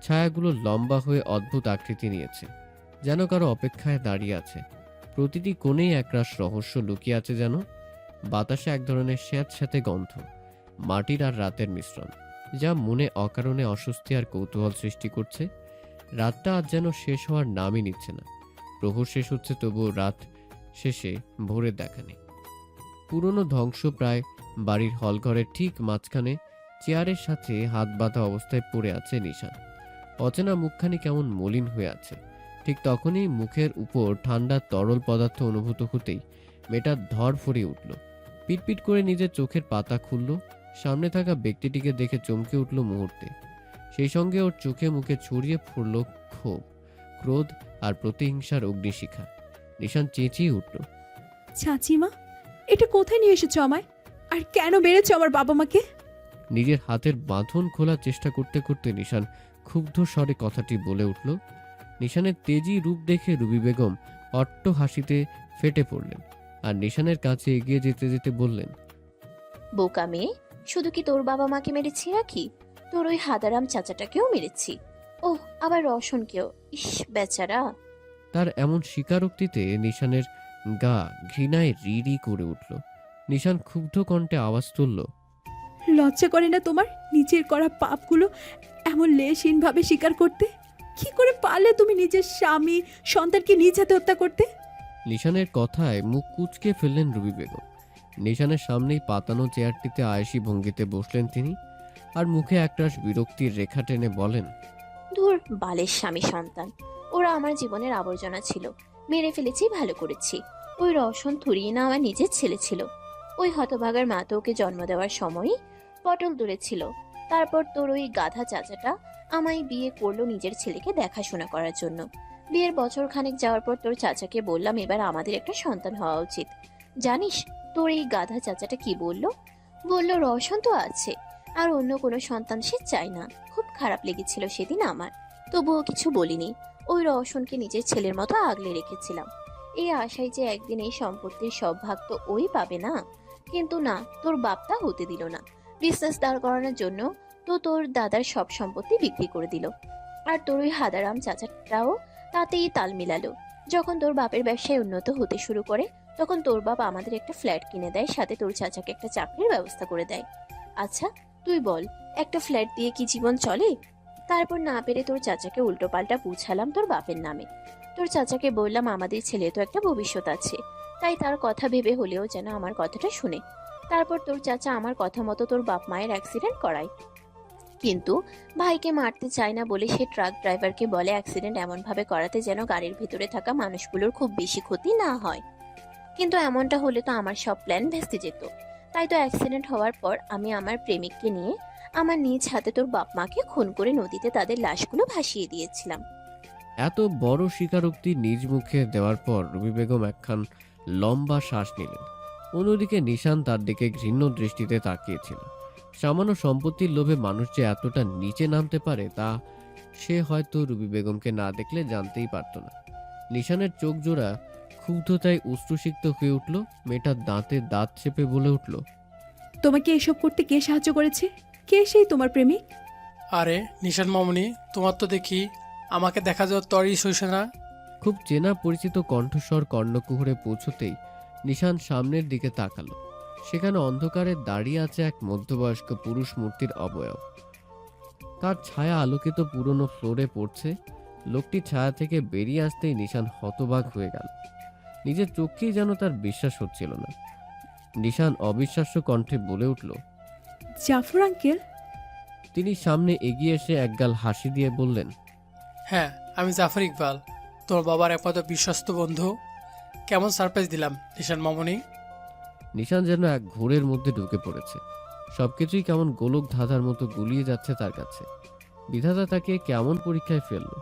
ছায়াগুলো লম্বা হয়ে অদ্ভুত আকৃতি নিয়েছে, যেন কারো অপেক্ষায় দাঁড়িয়ে আছে। প্রতিটি কোণেই একরাশ রহস্য লুকিয়ে আছে যেন। বাতাসে এক ধরনের স্যাঁতস্যাঁতে গন্ধ, মাটির আর রাতের মিশ্রণ, যা মনে অকারণে অস্বস্তি আর কৌতূহল সৃষ্টি করছে। রাতটা আজ যেন শেষ হওয়ার নামই নিচ্ছে না। প্রহর শেষ হচ্ছে, তবুও রাত শেষে ভোরের দেখা নেই। পুরনো ধ্বংসপ্রায় বাড়ির হলঘরের ঠিক মাঝখানে চেয়ারের সাথে হাত বাঁধা অবস্থায় পড়ে আছে নিশান। অচেনা মুখখানি কেমন মলিন হয়ে আছে। ঠিক তখনই মুখের উপর ঠান্ডা তরল পদার্থ অনুভূত হতেই মেয়েটার ধর ফরিয়ে উঠল। পিটপিট করে নিজের চোখের পাতা খুলল। সামনে থাকা ব্যক্তিটিকে দেখে চমকে উঠল মুহূর্তে। সেই সঙ্গে ওর চোখে মুখে ছড়িয়ে পড়ল ক্ষোভ, ক্রোধ আর প্রতিহিংসার অগ্নিশিখা। নিশান চেঁচিয়ে উঠল। চাচিমা, এটা কোথায় নিয়ে এসেছো আমায়? আর কেন বেড়েছো আমার বাবা মাকে? নিজের হাতের বাঁধন খোলার চেষ্টা করতে করতে নিশান ক্ষুব্ধ স্বরে কথাটি বলে উঠল। নিশানের তেজি রূপ দেখে রুবি বেগম অট্ট হাসিতে ফেটে পড়লেন আর নিশানের কাছে এগিয়ে যেতে যেতে বললেন। বোকা মেয়ে, শুধু কি তোর বাবা মাকে মেরেছি নাকি? তোর ওই হাদারাম চাচাটাকেও মেরেছি। ওহ, আবার রওশনকেও। ইস বেচারা। তার এমন স্বীকারোক্তিতে নিশানের গা ঘৃণায় রি করে উঠল। নিশান ক্ষুব্ধ কণ্ঠে আওয়াজ তুলল। লজ্জা করে না তোমার নিজের করা পাপগুলো এমন লেশহীনভাবে স্বীকার করতে? কি করে পারলে তুমি নিজের স্বামী সন্তানকে নিজ হাতে হত্যা করতে? নিশানের কথায় মুখ কুঁচকে ফেললেন রুবি বেগম। নিশানের সামনেই পাতানো চেয়ারটিতে আয়েশি ভঙ্গিতে বসলেন তিনি, আর মুখে একরাশ বিরক্তির রেখা টেনে বলেন। ধুর বালের স্বামী সন্তান, ওরা আমার জীবনের আবর্জনা ছিল। মেরে ফেলেছি, ভালো করেছি। ওই রওশন থুরিয়ে না আমার নিজের ছেলে ছিল। ওই হতভাগার মা তো ওকে জন্ম দেওয়ার সময়ই পটল দূরে ছিল। তারপর তোর ওই গাধা চাচাটা আমায় বিয়ে করলো নিজের ছেলেকে দেখাশোনা করার জন্য। বিয়ের বছর খানেক যাওয়ার পর তোর চাচাকে বললাম এবার আমাদের একটা সন্তান হওয়া উচিত। জানিস তোর এই গাধা চাচাটা কি বললো? বললো রওশন তো আছে, আর অন্য কোনো সন্তান সে চায় না। খুব খারাপ লেগেছিল সেদিন আমার, তবুও কিছু বলিনি। ওই রওশনকে নিজের ছেলের মতো আগলে রেখেছিলাম, এই আশায় যে একদিন এই সম্পত্তির সব ভাগ তো ওই পাবে না। কিন্তু না, তোর বাপটা হতে দিল না। বিজনেস দাঁড় করানোর জন্য তো তোর দাদার সব সম্পত্তি বিক্রি করে দিল। আর তোর ওই হাদারাম চাচাটাও তাতেই তাল মিলালো। যখন তোর বাপের ব্যবসায় উন্নত হতে শুরু করে, তখন তোর বাপ আমাদের একটা ফ্ল্যাট কিনে দেয়, সাথে তোর চাচাকে একটা চাকরির ব্যবস্থা করে দেয়। আচ্ছা তুই বল, একটা ফ্ল্যাট দিয়ে কি জীবন চলে? তারপর না পেরে তোর চাচাকে উল্টোপাল্টা বুঝালাম তোর বাপের নামে। তোর চাচাকে বললাম আমাদের ছেলে তো একটা ভবিষ্যৎ আছে, তাই তার কথা ভেবে হলেও যেন আমার কথাটা শুনে। তারপর তোর চাচা আমার কথা মতো তোর বাপ মায়ের অ্যাক্সিডেন্ট করায়। কিন্তু ভাইকে মারতে চায় না বলে সে ট্রাক ড্রাইভারকে বলে অ্যাক্সিডেন্ট এমন ভাবে করাতে যেন গাড়ির ভিতরে থাকা মানুষগুলোর খুব বেশি ক্ষতি না হয়। কিন্তু এমনটা হলে তো আমার সব প্ল্যান ভেস্তে যেত। তাই তো অ্যাক্সিডেন্ট হওয়ার পর আমি আমার প্রেমিককে নিয়ে আমার নিজ হাতে তোর বাপ মাকে খুন করে নদীতে তাদের লাশগুলো ভাসিয়ে দিয়েছিলাম। এত বড় স্বীকারোক্তি নিজ মুখে দেওয়ার পর রুবি বেগম একখান লম্বা শ্বাস নিলেন। অন্যদিকে নিশান তার দিকে ঘৃণ্য দৃষ্টিতে তাকিয়েছিল। সামান্য সম্পত্তির লোভে মানুষ যে এতটা নিচে নামতে পারে তা সে হয়তো রুবি বেগমকে না দেখলে জানতেই পারত না। নিশানের চোখ জোড়া ক্ষুব্ধতায় অশ্রুসিক্ত হয়ে উঠল। মেয়েটা দাঁতে দাঁত চেপে বলে উঠল, তোমাকে এসব করতে কে সাহায্য করেছে? কে সেই তোমার প্রেমিক? আরে নিশান মামুনি, তোমার তো দেখি আমাকে দেখা যাওয়ার তরই সইছে না। খুব চেনা পরিচিত কণ্ঠস্বর কর্ণকুহরে পৌঁছতেই নিশান সামনের দিকে তাকালো। সেখানে অন্ধকারে দাঁড়িয়ে আছে এক মধ্যবয়স্ক পুরুষ মূর্তির অবয়ব। তার ছায়া আলোকিত পুরনো ফ্লোরে পড়ছে। লোকটি ছায়া থেকে বেরিয়ে আসতেই নিশান হতবাক হয়ে গেল। নিজের চোখকেই যেন তার বিশ্বাস হচ্ছিল না। নিশান অবিশ্বাস্য কণ্ঠে বলে উঠল, জাফর আঙ্কেল? তিনি সামনে এগিয়ে এসে একগাল হাসি দিয়ে বললেন, হ্যাঁ, আমি জাফর ইকবাল, তোর বাবার একমাত্র বিশ্বস্ত বন্ধু। কেমন সারপ্রাইজ দিলাম নিশান মামুনি? নিশান যেন এক ঘোরের মধ্যে ঢুকে পড়েছে। সবকিছুই কেমন গোলক ধাঁধার মতো গুলিয়ে যাচ্ছে তার কাছে। বিধাতা তাকে কেমন পরীক্ষায় ফেলল।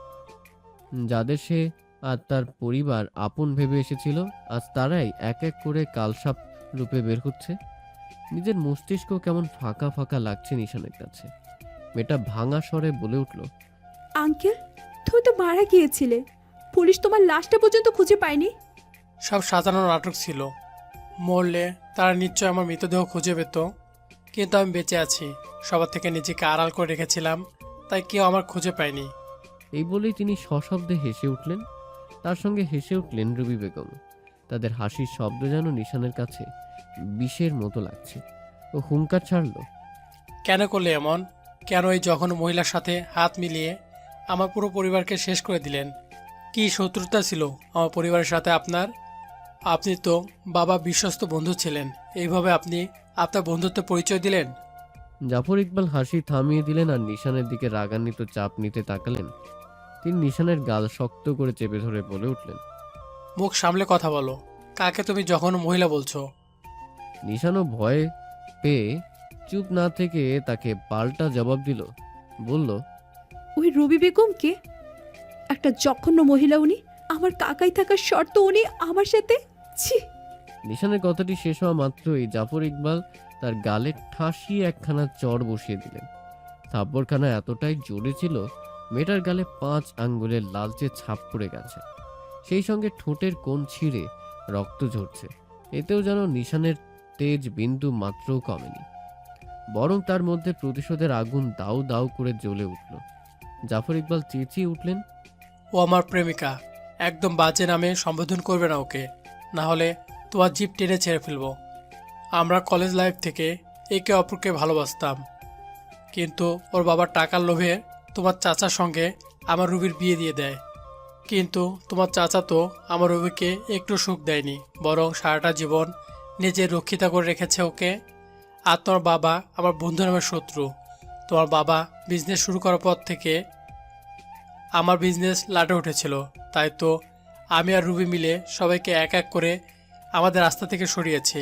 যাদের সে আর তার পরিবার আপন ভেবে এসেছিল, আজ তারাই এক এক করে কালসাপ রূপে বের হচ্ছে। নিজের মস্তিষ্ক কেমন ফাঁকা ফাঁকা লাগছে নিশানের কাছে। মেয়েটা ভাঙা স্বরে বলে উঠল, আঙ্কেল, তুমি তো মারা গিয়েছিলে। পুলিশ তোমার লাশটা পর্যন্ত খুঁজে পায়নি। সব সাজানো নাটক ছিল। মরলে তারা নিশ্চয় আমার মৃতদেহ খুঁজে পেত, কিন্তু আমি বেঁচে আছি। সবার থেকে নিজেকে আড়াল করে রেখেছিলাম, তাই কেউ আমার খুঁজে পায়নি। এই বলেই তিনি সশব্দে হেসে উঠলেন। তার সঙ্গে হেসে উঠলেন রুবি বেগম। তাদের হাসির শব্দ যেন নিশানের কাছে বিষের মতো লাগছে। ও হুঙ্কার ছাড়ল, কেন করলে এমন? কেন এই যখন মহিলার সাথে হাত মিলিয়ে আমার পুরো পরিবারকে শেষ করে দিলেন? কি শত্রুতা ছিল আমার পরিবারের সাথে আপনার? আপনি তো বাবা বিশ্বস্ত বন্ধু ছিলেন, এইভাবে আপনি আপনার বন্ধুত্বের পরিচয় দিলেন? জাফর ইকবাল হাসি থামিয়ে দিলেন আর নিশানের দিকে রাগান্বিত চাপ নিতে তাকালেন। তিনি নিশানের গাল শক্ত করে চেপে ধরে বলে উঠলেন, মুখ সামলে কথা বলো। কাকে তুমি যখন মহিলা বলছো? নিশানও ভয় পেয়ে চুপ না থেকে তাকে পাল্টা জবাব দিল। বলল, ওই রবি বেগম কে? একটা জঘন্য মহিলা উনি। আমার কাকাই থাকার শর্ত উনি আমার সাথে? ছি! নিশানের কথাটি শেষ হওয়া মাত্রই জাফর ইকবাল তার গালে ঠাসিয়ে একখানা চড় বসিয়ে দিলেন। থাপ্পড়খানা এতটাই জোরে ছিল, মেয়েটার গালে 5 আঙ্গুলের লালচে ছাপ পড়ে গেছে। সেই সঙ্গে ঠোঁটের কোণ ছিঁড়ে রক্ত ঝরছে। এতেও যেন নিশানের তেজ বিন্দু মাত্রও কমেনি, বরং তার মধ্যে প্রতিশোধের আগুন দাউ দাউ করে জ্বলে উঠল। জাফর ইকবাল চেঁচিয়ে উঠলেন, ও আমার প্রেমিকা, একদম বাজে নামে সম্বোধন করবে না ওকে, না হলে তোমার জিপ টেনে ছেড়ে ফেলবো। আমরা কলেজ লাইফ থেকে একে অপরকে ভালোবাসতাম, কিন্তু ওর বাবার টাকার লোভে তোমার চাচার সঙ্গে আমার রুবির বিয়ে দিয়ে দেয়। কিন্তু তোমার চাচা তো আমার রুবিকে একটু সুখ দেয়নি, বরং সারাটা জীবন নিজের রক্ষিতা করে রেখেছে ওকে। আর তোমার বাবা আমার বন্ধু নামের শত্রু। তোমার বাবা বিজনেস শুরু করার পর থেকে আমার বিজনেস লাটে উঠেছিল, তাই তো আমি আর রুবি মিলে সবাইকে এক এক করে আমাদের রাস্তা থেকে সরিয়েছি।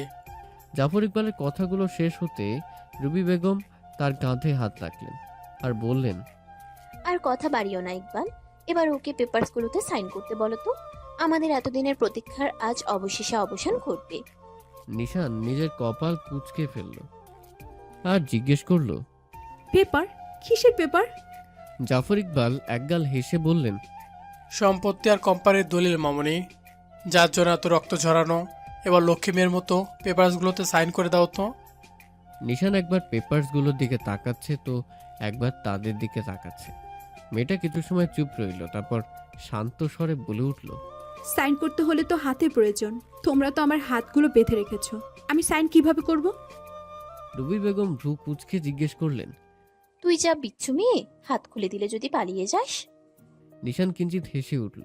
জাফর ইকবালের কথাগুলো শেষ হতে রুবি বেগম তার কাঁধে হাত রাখলেন আর বললেন, আর কথা বাড়িও না ইকবাল, এবার ওকে পেপারসগুলোতে সাইন করতে বলো তো। আমাদের এতদিনের প্রতীক্ষার আজ অবশেষে অবসান ঘটবে। নিশান নিজের কপাল কুঁচকে ফেলল আর জিজ্ঞেস করল, পেপার? কিসের পেপার? জাফর ইকবাল একগাল হেসে বললেন, সম্পত্তি আর কোম্পানির দলিল মামনি, যার জন্য এত রক্ত ঝরানো। এবার লক্ষ্মী মেয়ের মতো পেপারসগুলোতে সাইন করে দাও তো। নিশান একবার পেপারসগুলোর দিকে তাকাচ্ছে তো একবার তাদের দিকে তাকাচ্ছে। মেয়েটা কিছু সময় চুপ রইল, তারপর শান্ত স্বরে বলে উঠল, সাইন করতে হলে তো হাতের প্রয়োজন। তোমরা তো আমার হাতগুলো বেঁধে রেখেছো, আমি সাইন কিভাবে করব? রুবি বেগম ভ্রু কুঁচকে জিজ্ঞেস করলেন, তুই যা বিচ্ছু মেয়ে, হাত খুলে দিলে যদি পালিয়ে যাস। নিশান কিঞ্চিত হেসে উঠল।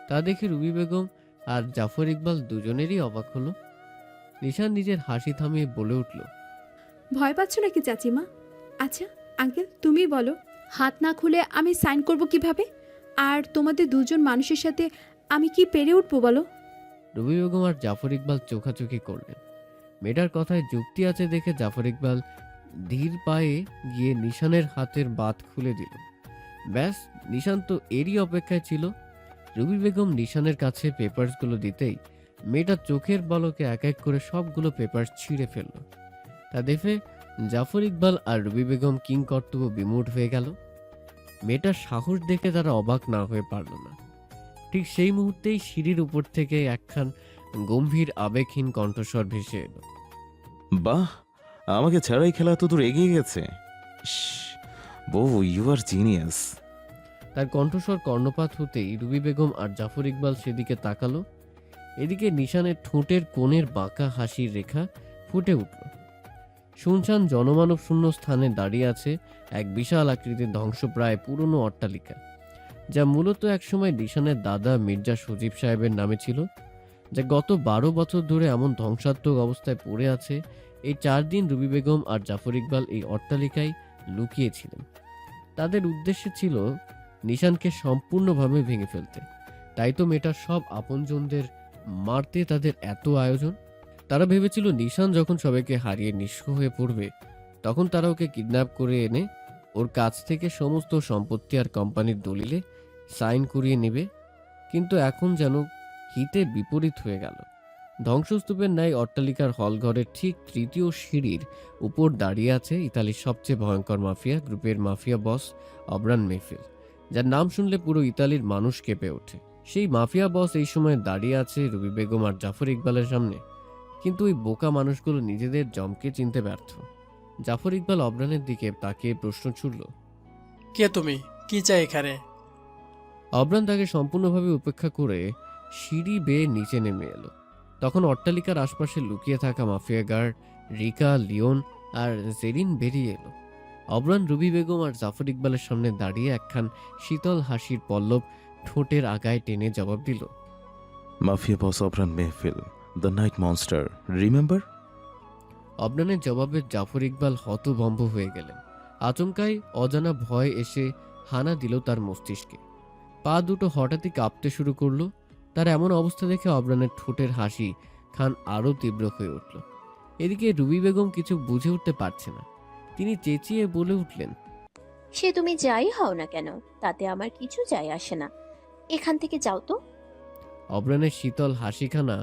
তা দেখে রুবি বেগম আর জাফর ইকবাল দুজনেরই অবাক হলো। নিশান নিজের হাসি থামিয়ে বলে উঠল, ভয় পাচ্ছ নাকি চাচিমা? আচ্ছা আঙ্কেল, তুমি বলো, হাত না খুলে আমি সাইন করব কিভাবে? আর তোমাদের দুজন মানুষের সাথে আমি কি পেরে উঠবো বলো? রুবি বেগম আর জাফর ইকবাল চোখাচোখি করলেন। মেয়েটার কথায় যুক্তি আছে দেখে জাফর ইকবাল ধীর পায়ে গিয়ে নিশানের হাতের বাঁধ খুলে দিল। ব্যাস, নিশান তো এরই অপেক্ষায় ছিল। রুবি বেগম নিশানের কাছে পেপারসগুলো দিতেই মেয়েটা চোখের পলকে এক এক করে সবগুলো পেপার ছিঁড়ে ফেলল। তা দেখে জাফর ইকবাল আর রুবি বেগম কিং কর্তব্য বিমূঢ় হয়ে গেল। মেয়েটার সাহস দেখে তারা অবাক না হয়ে পারল না। ঠিক সেই মুহূর্তেই সিঁড়ির উপর থেকে একখান গম্ভীর আবেগহীন কণ্ঠস্বর ভেসে এলো। বাহ, আমাকে ছাড়াই খেলা তো দূর এগিয়ে গেছে। বউ, ইউ আর জিনিয়াস। তার কণ্ঠস্বর কর্ণপাত হতেই রুবি বেগম আর জাফর ইকবাল সেদিকে তাকালো। এদিকে নিশানের ঠোঁটের কোণের বাঁকা হাসির রেখা ফুটে উঠল। শুনশান জনমানব শূন্য স্থানে দাঁড়িয়ে আছে এক বিশাল আকৃতির ধ্বংসপ্রায় পুরনো অট্টালিকা, যা মূলত একসময় নিশানের দাদা মির্জা সজীব সাহেবের নামে ছিল, যা গত 12 বছর ধরে এমন ধ্বংসাত্মক অবস্থায় পড়ে আছে। এই 4 দিন রুবি বেগম আর জাফর ইকবাল এই অট্টালিকায় লুকিয়েছিলেন। তাদের উদ্দেশ্য ছিল নিশানকে সম্পূর্ণভাবে ভেঙে ফেলতে। তাই তো মেয়েটার সব আপনজনদের মারতে তাদের এত আয়োজন। তারা ভেবেছিল নিশান যখন সবাইকে হারিয়ে নিঃস্ব হয়ে পড়বে, তখন তারা ওকে কিডন্যাপ করে এনে ওর কাছ থেকে সমস্ত সম্পত্তি আর কোম্পানির দলিলে সাইন করিয়ে নেবে। কিন্তু এখন যেন হিতে বিপরীত হয়ে গেল। ধ্বংসস্তূপের ন্যায় অট্টালিকার হলঘরের ঠিক 3য় সিঁড়ির উপর দাঁড়িয়ে আছে ইতালির সবচেয়ে ভয়ঙ্কর মাফিয়া গ্রুপের মাফিয়া বস অবরান মেহফিল, যার নাম শুনলে পুরো ইতালির মানুষ কেঁপে ওঠে। সেই মাফিয়া বস এই সময় দাঁড়িয়ে আছে রুবি বেগম আর জাফর ইকবালের সামনে। কিন্তু ওই বোকা মানুষগুলো নিজেদের জমকে চিনতে ব্যর্থ। জাফর ইকবাল অবরানের দিকে তাকিয়ে প্রশ্ন ছুড়ল, কে তুমি? কি চাই এখানে? অবরান তাকে সম্পূর্ণভাবে উপেক্ষা করে সিঁড়ি বেয়ে নিচে নেমে এলো। তখন অট্টালিকার আশপাশে লুকিয়ে থাকা মাফিয়া গার্ড রিকা, লিওন আর জেরিন বেরিয়ে এলো। অবরান রুবি বেগম আর জাফর ইকবালের সামনে দাঁড়িয়ে একখান শীতল হাসির পল্লব ঠোঁটের আগায় টেনে জবাব দিল, মাফিয়া বস অবরান মেহফিল, দ্য নাইট মনস্টার, রিমেম্বার? অবরানের জবাবে জাফর ইকবাল হতভম্ব হয়ে গেলেন। আচমকাই অজানা ভয় এসে হানা দিল তার মস্তিষ্কে। পা দুটো হঠাৎই কাঁপতে শুরু করলো। তার এমন অবস্থা দেখে অবরানের ঠোঁটের হাসি খান আরও তীব্র হয়ে উঠল। এদিকে রুবি বেগম কিছু বুঝে উঠতে পারছে না। তিনি চেঁচিয়ে বলে উঠলেন, সে তুমি যাই হও না কেন, তাতে আমার কিছু যায় আসে না। এখান থেকে যাও তো। অবরানের শীতল হাসিখানা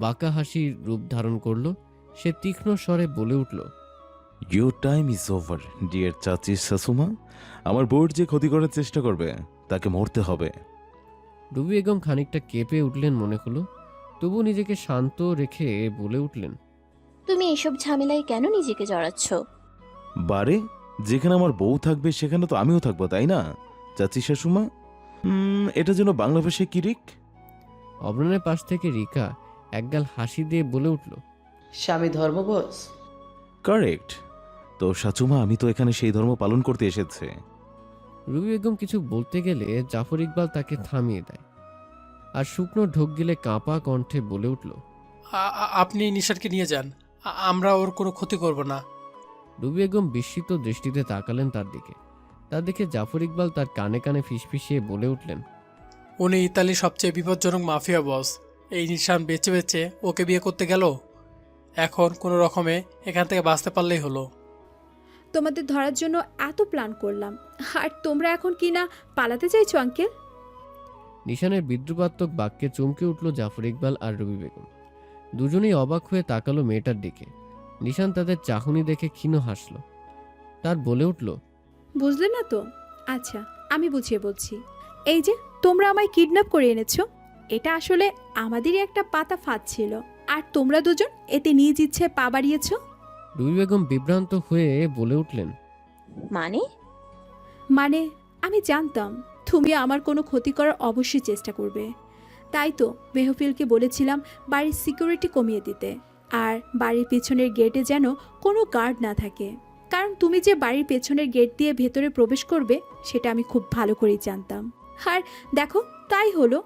বাঁকা হাসির রূপ ধারণ করলো। সে তীক্ষ্ণ স্বরে বলে উঠল, your time is over dear চাচি শাশুমা। আমার বোর্ড যে ক্ষতি করার চেষ্টা করবে তাকে মরতে হবে। রুবি বেগম খানিকটা কেঁপে উঠলেন মনে হলো, তবু নিজেকে শান্ত রেখে বলে উঠলেন, তুমি এসব ঝামেলায় কেন নিজেকে জড়াচ্ছ? বারে, যেখানে আমার বউ থাকবে সেখানে তো আমিও থাকবো, তাই না চাচি শাশুমা? এটা যেন বাংলা ভাষায় কিরিক। অবরানের পাশ থেকে রিকা একগাল হাসি দিয়ে বলে উঠল, স্বামী ধর্ম বস। কারেক্ট। তো শাশুমা, আমি তো এখানে সেই ধর্ম পালন করতে এসেছে। রুবি বেগম কিছু বলতে গেলে জাফর ইকবাল তাকে থামিয়ে দেয় আর শুকনো ঢোক গিলে কাঁপা কণ্ঠে বলে উঠল, আপনি নিশানকে নিয়ে যান, আমরা ওর কোনো ক্ষতি করব না। রুবি বেগম বিস্মিত দৃষ্টিতে তাকালেন তার দিকে। তা দেখে জাফর ইকবাল তার কানে কানে ফিসফিসিয়ে বলে উঠলেন, উনি ইতালির সবচেয়ে বিপজ্জনক মাফিয়া বস। এই নিশান বেছে বেছে ওকে বিয়ে করতে গেল। এখন কোনো রকমে এখান থেকে বাঁচতে পারলেই হলো। তোমাদের ধরার জন্য এত প্ল্যান করলাম, আর তোমরা এখন কি না পালাতে চাইছো আঙ্কেল? নিশানের বিদ্রুপাত্মক বাক্যে চমকে উঠল জাফর ইকবাল আর রুবি বেগম। দুজনেই অবাক হয়ে তাকালো মেয়েটার দিকে। নিশান তাদের চাহনি দেখে ক্ষীণ হাসল। তার বলে উঠল, বুঝলে না তো? আচ্ছা, আমি বুঝিয়ে বলছি। এই যে তোমরা আমায় কিডন্যাপ করে এনেছো, এটা আসলে আমাদেরই একটা পাতা ফাঁদ ছিল, আর তোমরা দুজন এতে নিজ ইচ্ছে পা বাড়িয়েছ। রুবি বেগম বিভ্রান্ত হয়ে বলে উঠলেন, মানে আমি জানতাম তুমি আমার কোনো ক্ষতি করার অবশ্যই চেষ্টা করবে। তাই তো মেহফিলকে বলেছিলাম বাড়ির সিকিউরিটি কমিয়ে দিতে, আর বাড়ির পেছনের গেটে যেন কোনো গার্ড না থাকে, কারণ তুমি যে বাড়ির পেছনের গেট দিয়ে ভেতরে প্রবেশ করবে সেটা আমি খুব ভালো করেই জানতাম। আর দেখো, তাই হলো।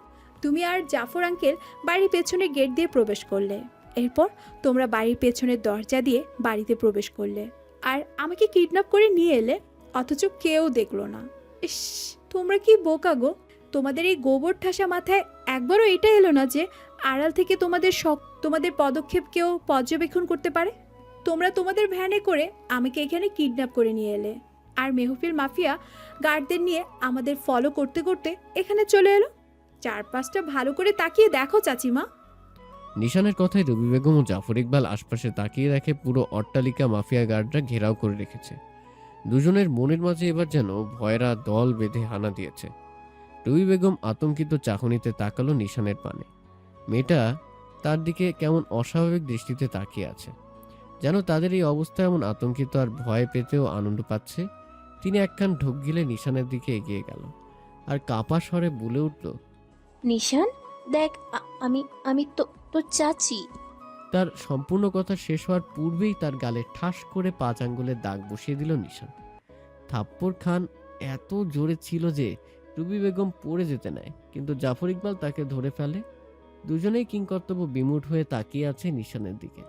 তুমি আর জাফর আঙ্কেল বাড়ির পেছনের গেট দিয়ে প্রবেশ করলে, এরপর তোমরা বাড়ির পেছনের দরজা দিয়ে বাড়িতে প্রবেশ করলে, আর আমাকে কিডন্যাপ করে নিয়ে এলে, অথচ কেউ দেখলো না। ইস, তোমরা কি বোকা গো! তোমাদের এই গোবর ঠাসা মাথায় একবারও এটা এলো না যে আড়াল থেকে তোমাদের পদক্ষেপ কেউ পর্যবেক্ষণ করতে পারে। তোমরা তোমাদের ভ্যানে করে আমাকে এখানে কিডন্যাপ করে নিয়ে এলে, আর মেহফিল মাফিয়া গার্ডদের নিয়ে আমাদের ফলো করতে করতে এখানে চলে এলো। চারপাশটা ভালো করে তাকিয়ে দেখো চাচিমা। নিশানের কথায় রবি বেগম ও জাফর ইকবাল আশপাশে তাকিয়ে দেখে পুরো অট্টালিকা মাফিয়া গার্ডরা ঘেরাও করে রেখেছে। দুজনের মনের মাঝে এবার যেন ভয়েরা দল বেঁধে হানা দিয়েছে। রবি বেগম আতঙ্কিত চাহনিতে তাকালো নিশানের পানে। মেয়েটা তার দিকে কেমন অস্বাভাবিক দৃষ্টিতে তাকিয়ে আছে, যেন তাদের এই অবস্থা এমন আতঙ্কিত আর ভয় পেতেও আনন্দ পাচ্ছে। তিনি একখান ঢোক গিলে নিশানের দিকে এগিয়ে গেল আর কাপা স্বরে বলে উঠল, নিশান দেখ, আমি আমি তো তোর চাচি। তার সম্পূর্ণ কথা শেষ হওয়ার পূর্বেই তার গালে ঠাস করে 5 আঙ্গুলের দাগ বসিয়ে দিল নিশান। থাপ্পড় খান এত জোরে ছিল যে রুবি বেগম পড়ে যেতে নেয়, কিন্তু জাফর ইকবাল তাকে ধরে ফেলে। দুজনেই কিংকর্তব্য বিমূঢ় হয়ে তাকিয়ে আছে নিশানের দিকে।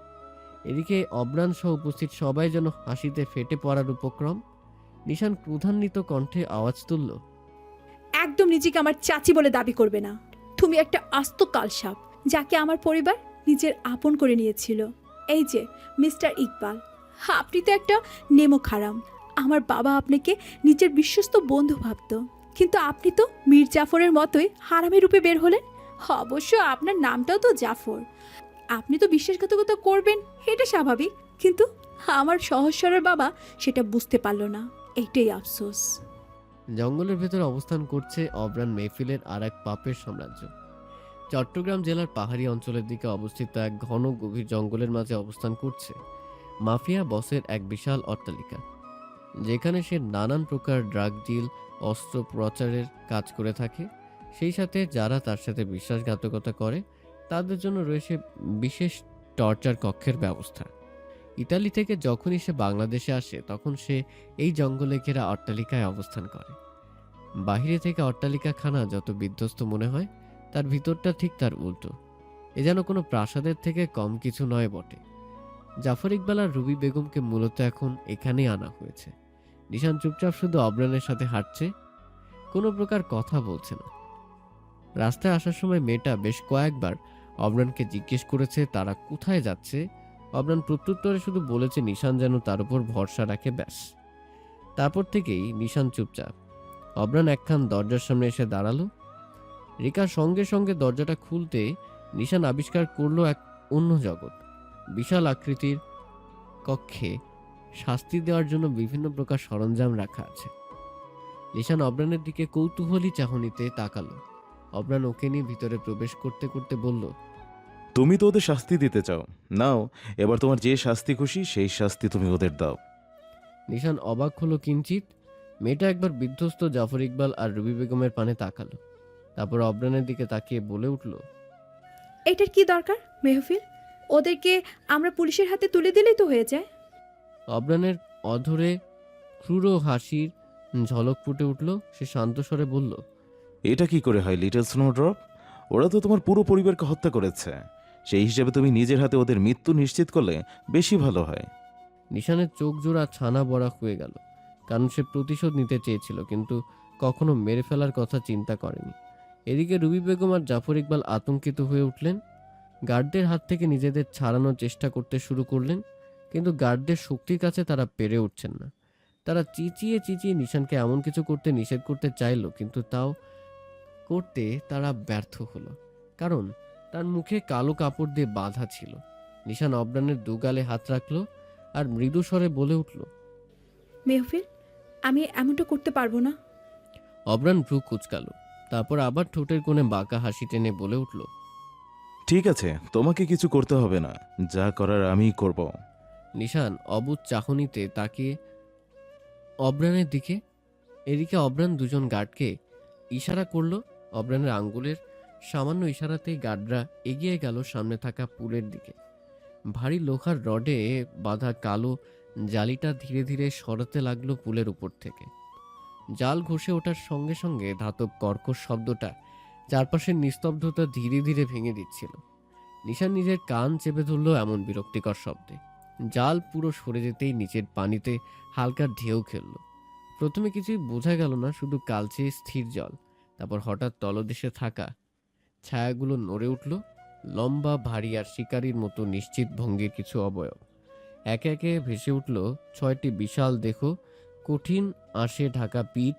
এদিকে অবরান সহ উপস্থিত সবাই যেন হাসিতে ফেটে পড়ার উপক্রম। নিশান ক্রোধান্বিত কণ্ঠে আওয়াজ তুলল, একদম নিজেকে আমার চাচি বলে দাবি করবে না। তুমি একটা আস্ত কালসাপ, যাকে আমার পরিবার নিজের আপন করে নিয়েছিল। এই যে মিস্টার ইকবাল, আপনি তো একটা নেমো খারাম। আমার বাবা আপনাকে নিজের বিশ্বস্ত বন্ধু ভাবত, কিন্তু আপনি তো মীর জাফরের মতোই হারামি রূপে বের হলেন। অবশ্য আপনার নামটাও তো জাফর। আপনি তো বিশ্বাসঘাতকতা করবেন, এটা স্বাভাবিক, কিন্তু আমার সহস্বরের বাবা সেটা বুঝতে পারল না। এটাই আফসোস। জঙ্গলের ভেতর অবস্থান করছে অবরান মেহফিলের আর এক পাপের সাম্রাজ্য। চট্টগ্রাম জেলার পাহাড়ি অঞ্চলের দিকে অবস্থিত এক ঘন গভীর জঙ্গলের মাঝে অবস্থান করছে মাফিয়া বসের এক বিশাল অট্টালিকা, যেখানে সে নানান প্রকার ড্রাগ ডিল, অস্ত্র প্রচারের কাজ করে থাকে। সেই সাথে যারা তার সাথে বিশ্বাসঘাতকতা করে তাদের জন্য রয়েছে বিশেষ টর্চার কক্ষের ব্যবস্থা। ইতালি থেকে যখনই সে বাংলাদেশে আসে তখন সে এই জঙ্গলে ঘেরা অট্টালিকায় অবস্থান করে। বাহিরে থেকে অট্টালিকা খানা যত বিধ্বস্ত মনে হয়, তার ভিতরটা ঠিক তার উল্টো। এ যেন কোনো প্রাসাদের থেকে কম কিছু নয় বটে। জাফর ইকবাল আর রুবি বেগমকে মূলত এখন এখানেই আনা হয়েছে। নিশান চুপচাপ শুধু অবরানের সাথে হাঁটছে, কোনো প্রকার কথা বলছে না। রাস্তায় আসার সময় মেয়েটা বেশ কয়েকবার অবরানকে জিজ্ঞেস করেছে তারা কোথায় যাচ্ছে। অবরান প্রত্যুত্তরে শুধু বলেছে নিশান যেন তার উপর ভরসা রাখে, ব্যাস। তারপর থেকেই নিশান চুপচাপ। অবরান একখান দরজার সামনে এসে দাঁড়ালো। রিকার সঙ্গে সঙ্গে দরজাটা খুলতে নিশান আবিষ্কার করলো এক অন্য জগৎ। বিশাল আকৃতির কক্ষে শাস্তি দেওয়ার জন্য বিভিন্ন প্রকার সরঞ্জাম রাখা আছে। নিশান অবরানের দিকে কৌতূহলী চাহনিতে তাকালো। অবরান ওকে নিয়ে ভিতরে প্রবেশ করতে করতে বলল, তুমি তো ওদের শাস্তি দিতে চাও, নাও এবার তোমার যে শাস্তি খুশি সেই শাস্তি তুমি ওদের দাও। নিশান অবাক হলো কিঞ্চিত। মেয়েটা একবার বিধ্বস্ত জাফর ইকবাল আর রুবি বেগমের পানে তাকালো, তারপর অবরানের দিকে তাকিয়ে বলে উঠল, এটার কি দরকার মেহফিল? ওদেরকে আমরা পুলিশের হাতে তুলে দিলেই তো হয়ে যায়। অবরানের অধরে ক্রূর হাসির ঝলক ফুটে উঠল। সে শান্ত স্বরে বলল, এটা কি করে হয় লিটল স্নোড্রপ? ওরা তো তোমার পুরো পরিবারকে হত্যা করেছে। সেই হিসেবে তুমি নিজের হাতে ওদের মৃত্যু নিশ্চিত করলে বেশি ভালো হয়। নিশানের চোখ জোড়া ছানা বড়া হয়ে গেল, কারণ সে প্রতিশোধ নিতে চেয়েছিল, কিন্তু কখনো মেরে ফেলার কথা চিন্তা করেনি। এদিকে রুবি বেগম আর জাফর ইকবাল আতঙ্কিত হয়ে উঠলেন। গার্ডদের হাত থেকে নিজেদের ছাড়ানোর চেষ্টা করতে শুরু করলেন, কিন্তু গার্ডদের শক্তির কাছে তারা পেরে উঠছেন না। তারা চিচিয়ে চিচিয়ে নিশানকে এমন কিছু করতে নিষেধ করতে চাইল, কিন্তু তাও করতে তারা ব্যর্থ হলো, কারণ তার মুখে কালো কাপড় দিয়ে বাঁধা ছিল। নিশান অবরানের দুগালে হাত রাখলো আর মৃদু স্বরে বলে উঠল, মেহফিল, আমি এমনটা করতে পারবো না। অবরান ভ্রু কুচকালো, তারপর আবার ঠোঁটের কোণে বাঁকা হাসি টেনে বলে উঠল, ঠিক আছে, তোমাকে কিছু করতে হবে না, যা করার আমিই করব। নিশান অবুঝ চাহনিতে তাকিয়ে অবরানের দিকে। এদিকে অবরান দুজন গার্ডকে ইশারা করলো। অবরানের আঙ্গুলের সামান্য ইশারাতেই গার্ডরা এগিয়ে গেল সামনে থাকা পুলের দিকে। ভারী লোহার রডে বাঁধা কালো জালিটা ধীরে ধীরে সরাতে লাগলো পুলের উপর থেকে। জাল ঘষে ওঠার সঙ্গে সঙ্গে ধাতব কর্কশ শব্দটা চারপাশের নিস্তব্ধতা ধীরে ধীরে ভেঙে দিচ্ছিল। নিশান নিজের কান চেপে ধরল এমন বিরক্তিকর শব্দে। জাল পুরো সরে যেতেই নিচের পানিতে হালকা ঢেউ খেলল। প্রথমে কিছুই বোঝা গেল না, শুধু কালচে স্থির জল। তারপর হঠাৎ তলদেশে থাকা ছায়াগুলো নড়ে উঠল, লম্বা, ভারী আর শিকারীর মতো নিশ্চিত ভঙ্গির কিছু অবয়ব। একে একে ভেসে উঠল 6টি বিশাল দেহ, কঠিন আঁশে ঢাকা পিঠ,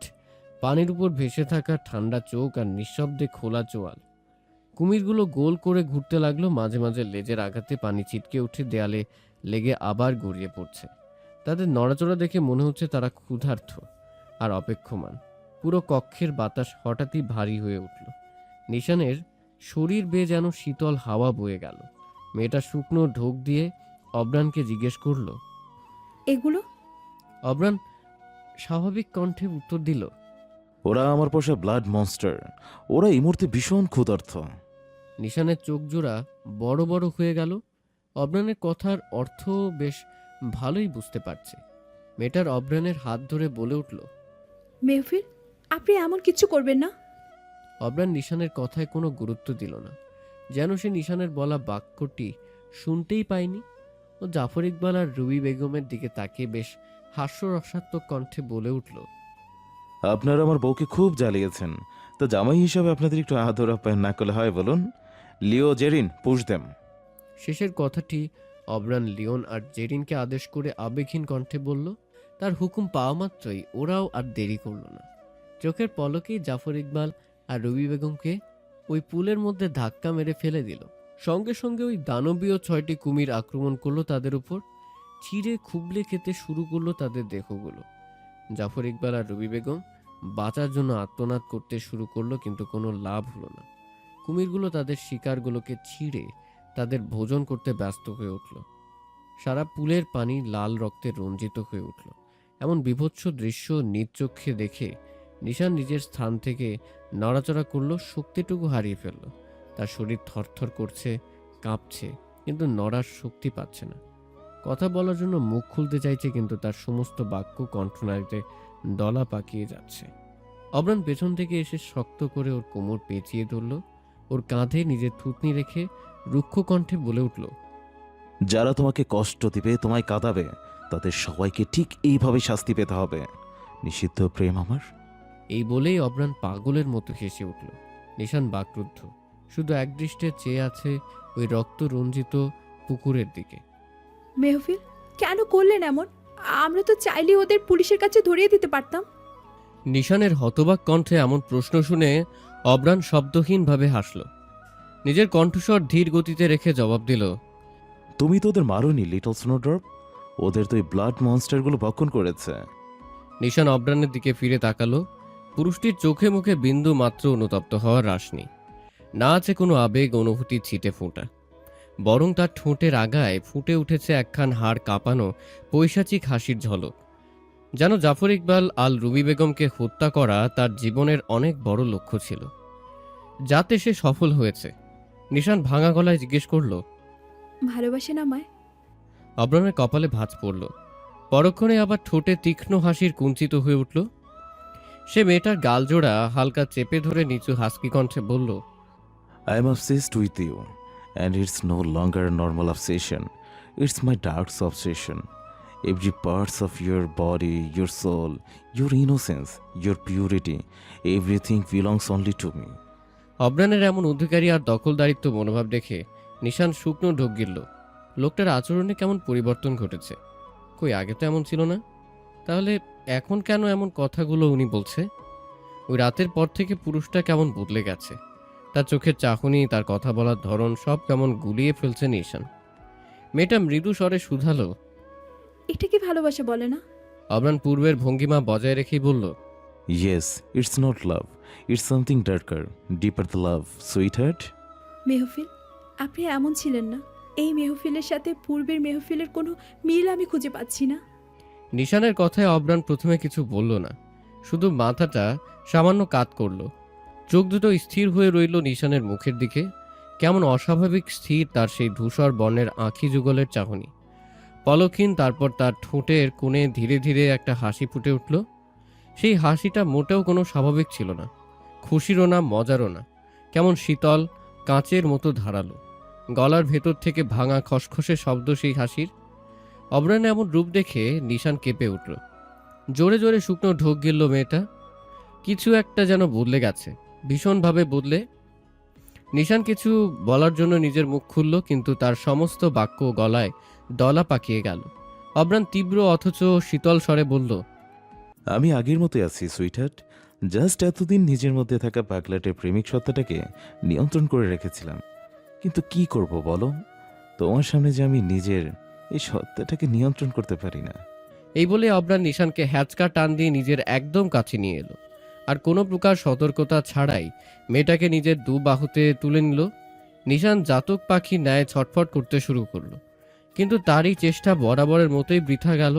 পানির উপর ভেসে থাকা ঠান্ডা চোখ আর নিঃশব্দে খোলা চোয়াল। কুমিরগুলো গোল করে ঘুরতে লাগলো, মাঝে মাঝে লেজের আঘাতে পানি ছিটকে উঠে দেয়ালে লেগে আবার গড়িয়ে পড়ছে। তাদের নড়াচড়া দেখে মনে হচ্ছে তারা ক্ষুধার্ত আর অপেক্ষমান। পুরো কক্ষের বাতাস হঠাৎই ভারী হয়ে উঠল। নিশানের শরীর বেয়ে যেন শীতল হাওয়া বয়ে গেল। মেয়েটা শুকনো ঢোক দিয়ে অবরানকে জিজ্ঞেস করলো। এগুলো? অবরান স্বাভাবিক কণ্ঠে উত্তর দিল। ওরা আমার পোষা ব্লাড মনস্টার। ওরা এই মুহূর্তে ভীষণ ক্ষুধার্ত। নিশানের চোখ জোড়া বড় বড় হয়ে গেল। অবরানের কথার অর্থ বেশ ভালোই বুঝতে পারছে। মেয়েটার অবরানের হাত ধরে বলে উঠল। মেহফিল, আপনি এমন কিছু করবেন না। অবরান নিশানের কথায় কোনো গুরুত্ব দিল না, যেন সে নিশানের বলা বাক্যটি শুনতেই পায়নি। ও জাফর ইকবাল আর রুবি বেগমের দিকে তাকিয়ে বেশ হাস্যরসাত্মক কণ্ঠে বলে উঠল। আপনারা আমার বউকে খুব জ্বালিয়েছেন, তো জামাই হিসাবে আপনাদের একটু আদর আপ্যায়ন না করলে হয় বলুন? লিও, জেরিন, পুশ দেম। শেষের কথাটি অবরান লিওন আর জেরিনকে আদেশ করে আবেগহীন কণ্ঠে বলল। তার হুকুম পাওয়া মাত্রই ওরাও আর দেরি করল না। চোখের পলকেই জাফর ইকবাল আর রবি বেগমকে ওই পুলের মধ্যে ধাক্কা মেরে ফেলে দিল। সঙ্গে সঙ্গে ওই দানবীয় 6টি কুমির আক্রমণ করলো তাদের উপর। ছিঁড়ে খুবলে খেতে শুরু করলো তাদের দেহগুলো। জাফর ইকবাল আর রবি বেগম বাঁচার জন্য আত্মনাদ করতে শুরু করলো, কিন্তু কোনো লাভ হলো না। কুমিরগুলো তাদের শিকারগুলোকে ছিঁড়ে তাদের ভোজন করতে ব্যস্ত হয়ে উঠল। সারা পুলের পানি লাল রক্তে রঞ্জিত হয়ে উঠল। এমন বীভৎস দৃশ্য নিজ চোখে দেখে নিশান নিজের স্থান থেকে নড়াচড়া করলো, শক্তিটুকু হারিয়ে ফেলল। তার শরীর থরথর করছে, কাঁপছে, কিন্তু নড়ার শক্তি পাচ্ছে না। কথা বলার জন্য মুখ খুলতে চাইছে, কিন্তু তার সমস্ত বাক্য কণ্ঠনালীতে দলা পাকিয়ে যাচ্ছে। অবরান পেছন থেকে এসে শক্ত করে ওর কোমর পেঁচিয়ে ধরল। ওর কাঁধে নিজের থুতনি রেখে রুক্ষ কণ্ঠে বলে উঠল। যারা তোমাকে কষ্ট দিবে, তোমায় কাঁদাবে, তাদের সবাইকে ঠিক এইভাবে শাস্তি পেতে হবে। নিষিদ্ধ প্রেম আমার। এই বলেই অবরান পাগলের মতো হেসে উঠল। নিশান বাকরুদ্ধ, শুধু একদৃষ্টে চেয়ে আছে ওই রক্ত রঞ্জিত পুকুরের দিকে। মেহফিল, কেন করলেন এমন? আমরা তো চাইলে ওদের পুলিশের কাছে ধরিয়ে দিতে পারতাম। নিশানের হতবাক কণ্ঠে এমন প্রশ্ন শুনে অবরান শব্দহীনভাবে হাসল। নিজের কণ্ঠস্বর ধীর গতিতে রেখে জবাব দিল। তুমি তো ওদের মারোনি লিটল স্নোড্রপ। ওদের তো এই ব্লাড মনস্টারগুলো ভক্ষণ করেছে। নিশান অবরানের দিকে ফিরে তাকালো। পুরুষটির চোখে মুখে বিন্দু মাত্র অনুতপ্ত হওয়ার রাশ নেই। না আছে কোনো আবেগ অনুভূতি ছিটে ফোঁটা, বরং তার ঠোঁটের আগায় ফুটে উঠেছে একখান হাড় কাঁপানো পৈশাচিক হাসির ঝলক। যেন জাফর ইকবাল আল রুবি বেগমকে হত্যা করা তার জীবনের অনেক বড় লক্ষ্য ছিল, যাতে সে সফল হয়েছে। নিশান ভাঙা গলায় জিজ্ঞেস করল। ভালোবাসেন আমায়? অবরানের কপালে ভাঁজ পড়ল। পরক্ষণে আবার ঠোঁটে তীক্ষ্ণ হাসির কুঞ্চিত হয়ে উঠল। সে মেয়েটার গালজোড়া হালকা চেপে ধরে নিচু হাসকি কণ্ঠে বলল। I am obsessed with you, and it's no longer a normal obsession. It's my dark's obsession. Every parts of your body, your soul, your innocence, your purity, everything belongs only to me. অবরানের এমন অধিকারী আর দখলদারিত্ব মনোভাব দেখে নিশান শুকনো ঢোক গিলল। লোকটার আচরণে কেমন পরিবর্তন ঘটেছে। কই আগে তো এমন ছিল না। তাহলে এখন কেন এমন কথাগুলো উনি বলছে? ওই রাতের পর থেকে পুরুষটা কেমন বদলে গেছে। তার চোখের চাহনি, তার কথা বলার ধরন সব কেমন গুলিয়ে ফেলছে নিশান। মেয়েটা মৃদু স্বরে শুধালো। এটা কি ভালোবাসা বলে না? অবরান পূর্বের ভঙ্গিমা বজায় রেখেই বলল। Yes, it's not love. It's something darker, deeper than love, sweetheart. মেহফিল, আপনি এমন ছিলেন না। এই মেহফিলের সাথে পূর্বের মেহফিলের কোনো মিল আমি খুঁজে পাচ্ছি না। নিশানের কথায় অবরান প্রথমে কিছু বলল না, শুধু মাথাটা সামান্য কাত করল। চোখ দুটো স্থির হয়ে রইল নিশানের মুখের দিকে। কেমন অস্বাভাবিক স্থির তার সেই ধূসর বর্ণের আঁখি যুগলের চাহনি। পলকহীন, তারপর তার ঠোঁটের কোণে ধীরে ধীরে একটা হাসি ফুটে উঠল। সেই হাসিটা মোটেও কোনো স্বাভাবিক ছিল না, খুশিরও না, মজারও না। কেমন শীতল, কাঁচের মতো ধারালো। গলার ভেতর থেকে ভাঙা খসখসে শব্দ সেই হাসির। অবরান এমন রূপ দেখে নিশান কেঁপে উঠল। জোরে জোরে শুকনো ঢোক গিলল মেয়েটা। কিছু একটা যেন বদলে গেছে, ভীষণভাবে বদলে। নিশান কিছু বলার জন্য নিজের মুখ খুলল, কিন্তু তার সমস্ত বাক্য গলায় দলা পাকিয়ে গেল। অবরান তীব্র অথচ শীতল স্বরে বলল। আমি আগের মতোই আছি সুইটহার্ট। জাস্ট এতদিন নিজের মধ্যে থাকা পাগলাটে প্রেমিক সত্তাটাকে নিয়ন্ত্রণ করে রেখেছিলাম, কিন্তু কি করব বলো? তোমার সামনে যে আমি নিজের এই সত্তাটাকে নিয়ন্ত্রণ করতে পারি না। এই বলে অবরান নিশানকে হ্যাচকা টান দিয়ে নিজের একদম কাছে নিয়ে এলো, আর কোনো প্রকার সতর্কতা ছাড়াই মেয়েটাকে নিজের দু বাহুতে তুলে নিল। নিশান জাতক পাখির ন্যায় ছটফট করতে শুরু করলো, কিন্তু তারই চেষ্টা বরাবরের মতোই বৃথা গেল।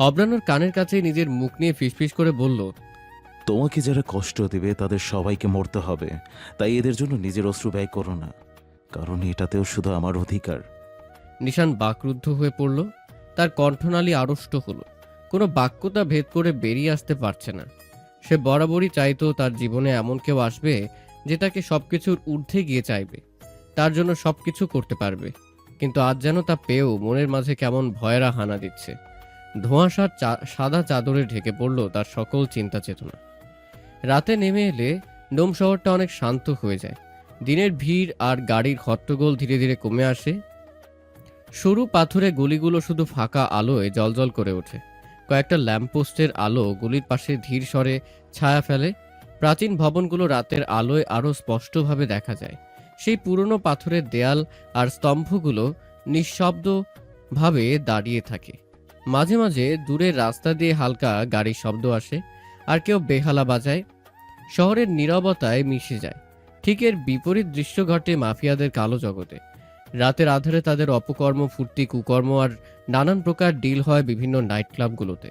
অবরানোর কানের কাছে নিজের মুখ নিয়ে ফিসফিস করে বলল, তোমাকে যারা কষ্ট দেবে তাদের সবাইকে মরতে হবে, তাই এদের জন্য নিজের অশ্রু ব্যয় করো না, কারণ এটাতেও শুধু আমার অধিকার। নিশান বাকরুদ্ধ হয়ে পড়ল, তার কণ্ঠনালী আড়ষ্ট হলো, কোনো বাক্যতা ভেদ করে বেরিয়ে আসতে পারছে না। সে বরাবরই চাইতো তার জীবনে এমন কেউ আসবে যে তাকে সবকিছুর ঊর্ধ্বে গিয়ে চাইবে, তার জন্য সবকিছু করতে পারবে, কিন্তু আজ যেন তা পেয়েও মনের মাঝে কেমন ভয়েরা হানা দিচ্ছে। ধোঁয়াশার সাদা চাদরে ঢেকে পড়ল তার সকল চিন্তা চেতনা। রাতে নেমে এলে নোম শহরটা অনেক শান্ত হয়ে যায়। দিনের ভিড় আর গাড়ির হট্টগোল ধীরে ধীরে কমে আসে। সরু পাথুরে গলিগুলো শুধু ফাঁকা আলোয় জ্বলজ্বল করে ওঠে। কয়েকটা ল্যাম্পপোস্টের আলো গলির পাশে ধীর স্বরে ছায়া ফেলে। প্রাচীন ভবনগুলো রাতের আলোয় আরও স্পষ্টভাবে দেখা যায়। সেই পুরনো পাথরের দেয়াল আর স্তম্ভগুলো নিঃশব্দভাবে দাঁড়িয়ে থাকে। মাঝে মাঝে দূরের রাস্তা দিয়ে হালকা গাড়ির শব্দ আসে, আর কেউ বেহালা বাজায়। শহরের নীরবতায় মিশে যায়। ঠিক এর বিপরীত দৃশ্য ঘটে মাফিয়াদের কালো জগতে। রাতের আধারে তাদের অপকর্ম, ফুর্তি, কুকর্ম আর নানান প্রকার ডিল হয় বিভিন্ন নাইট ক্লাবগুলোতে।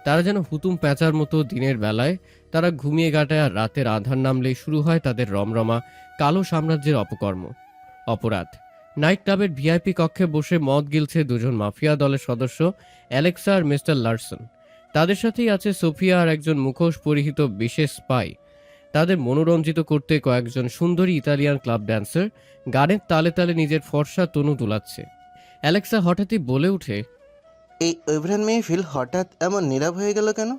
তারা যেন হুতুম প্যাঁচার মতো দিনের বেলায় তারা ঘুমিয়ে কাটায়, আর রাতের আধার নামলেই শুরু হয় তাদের রমরমা কালো সাম্রাজ্যের অপকর্ম, অপরাধ। নাইট ক্লাবের ভিআইপি কক্ষে বসে মদ গিলছে দুজন মাফিয়া দলের সদস্য, অ্যালেক্সা আর মিস্টার লারসন। তাদের সাথেই আছে সোফিয়া আর একজন মুখোশ পরিহিত বিশেষ স্পাই। তাদের মনোরঞ্জিত করতে কয়েকজন সুন্দরী ইতালিয়ান ক্লাব ড্যান্সার গানের তালে তালে নিজের ফর্সা তনু দুলাচ্ছে। অ্যালেক্সা হঠাৎই বলে উঠে, এই ওভরান মেহফিল হঠাৎ এমন নীরব হয়ে গেল কেন?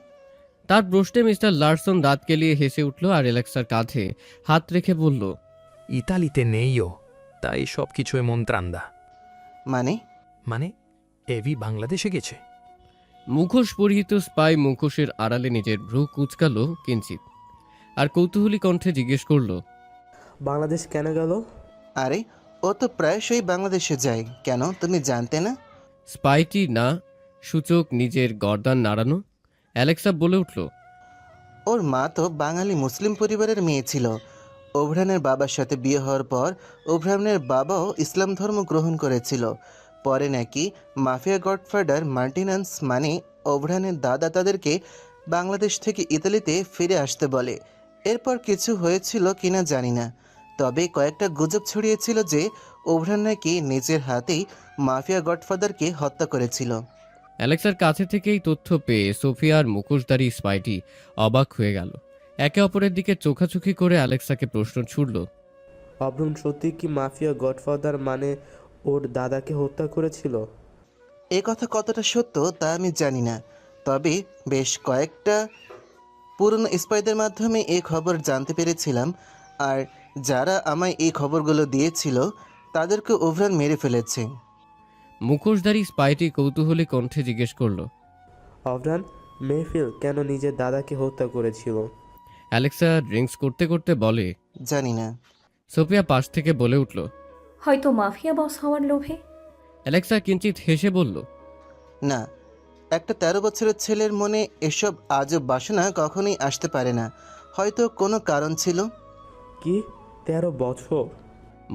তার প্রশ্নে মিস্টার লারসন দাঁত কেলিয়ে হেসে উঠল আর অ্যালেক্সার কাঁধে হাত রেখে বলল, ইতালিতে নেইও, তাই সব কিছু এমন ত্রান্দা। মানে? মানে এভি বাংলাদেশে গেছে। মুখোশ পরিহিত স্পাই মুখোশের আড়ালে নিজের ভ্রু কুচকালো কিঞ্চিত, আর কৌতূহলী কণ্ঠে জিজ্ঞেস করল, বাংলাদেশ কেন গেল? আরে ও তো প্রায়শই বাংলাদেশে যায়, কেন তুমি জানতে না? স্পাইটি না সূচক নিজের গর্দান নাড়ানো। অ্যালেক্সা বলে উঠল, ওর মা তো বাঙালি মুসলিম পরিবারের মেয়ে ছিল। ওভরানের বাবার সাথে বিয়ে হওয়ার পর ওভরানের বাবাও ইসলাম ধর্ম গ্রহণ করেছিল। পরে নাকি মাফিয়া গডফাদার মার্টিনান্স মানে ওভরানের দাদা তাদেরকে বাংলাদেশ থেকে ইতালিতে ফিরে আসতে বলে। এরপর কিছু হয়েছিল কিনা জানি না, তবে কয়েকটা গুজব ছড়িয়েছিল যে ওভরান নাকি নিজের হাতেই মাফিয়া গডফাদারকে হত্যা করেছিল। অ্যালেক্সার কাছে থেকেই তথ্য পেয়ে সোফিয়ার মুখোশধারী স্পাইটি অবাক হয়ে গেল। একে অপরের দিকে চোখাচোখি করে অ্যালেক্সাকে প্রশ্ন ছুড়ল, অভ্রম সত্যি কি মাফিয়া গডফাদার মানে ওর দাদাকে হত্যা করেছিল? এ কথা কতটা সত্য তা আমি জানি না, তবে বেশ কয়েকটা পুরনো স্পাইদের মাধ্যমে এই খবর জানতে পেরেছিলাম, আর যারা আমায় এই খবরগুলো দিয়েছিল তাদেরকে ওভরান মেরে ফেলেছে। মুখোশধারী স্পাইটি কৌতূহলী কণ্ঠে জিজ্ঞেস করল, অভ্রান মেহফিল কেন নিজের দাদাকে হত্যা করেছিল? অ্যালেক্সা ড্রিঙ্কস করতে করতে বলে, জানি না। সোফিয়া পাশ থেকে বলে উঠল, হয়তো মাফিয়া বস হওয়ার লোভে। অ্যালেক্সা কিঞ্চিত হেসে বলল, না, একটা 13 বছরের ছেলের মনে এসব আজব বাসনা কখনোই আসতে পারে না। হয়তো কোনো কারণ ছিল। কি 13 বছর?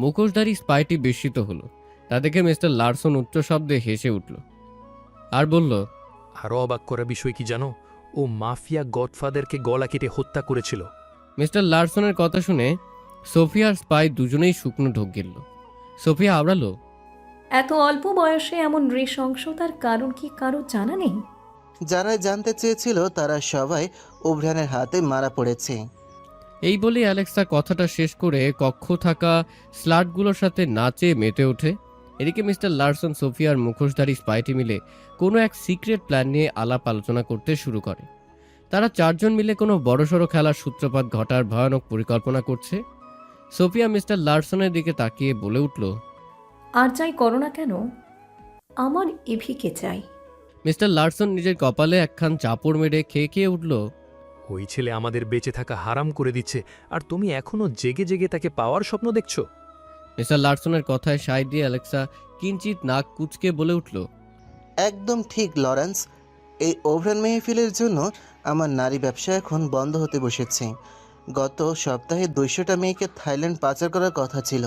মুখোশধারী স্পাইটি বিস্মিত হলো। তা দেখে মিস্টার লারসন উচ্চ শব্দে হেসে উঠল আর বলল, আরও অবাক করার বিষয় কি জানো? ও মাফিয়া গডফাদারকে গলা কেটে হত্যা করেছিল। মিস্টার লারসনের কথা শুনে সোফিয়া আর স্পাই দুজনেই শুকনো ঢোক গেল। সোফিয়া আওড়ালো, এত অল্প বয়সে এমন নৃশংসতার কারণ কি কারো জানা নেই? যারা জানতে চেয়েছিল তারা সবাই ওভরানের হাতে মারা পড়েছে। এই বলে অ্যালেক্সা কথাটা শেষ করে কক্ষ থাকা স্লাটগুলোর সাথে নাচে মেতে ওঠে। এদিকে মিস্টার লারসন, সোফিয়ার মুখোশধারী স্পাইটি মিলে কোনো এক সিক্রেট প্ল্যান নিয়ে আলাপ আলোচনা করতে শুরু করে। তারা চারজন মিলে কোনো বড়সড় খেলার সূত্রপাত ঘটার ভয়ানক পরিকল্পনা করছে। সোফিয়া মিস্টার লারসনের দিকে তাকিয়ে বলে উঠল, আর যাই করো না কেন, আমার এভিকে চাই। মিস্টার লারসন নিজের কপালে একখান চাপড় মেরে খেয়ে খেয়ে উঠল, ওই ছেলে আমাদের বেঁচে থাকা হারাম করে দিচ্ছে, আর তুমি এখনো জেগে জেগে তাকে পাওয়ার স্বপ্ন দেখছো? মিস্টার লারসনের কথায় সায় দিয়ে অ্যালেক্সা কিঞ্চিত নাক কুচকে বলে উঠল, একদম ঠিক লরেন্স। এই ওভরান মেহফিলের জন্য আমার নারী ব্যবসা এখন বন্ধ হতে বসেছে। গত সপ্তাহে 200টা মেয়েকে থাইল্যান্ড পাচার করার কথা ছিল,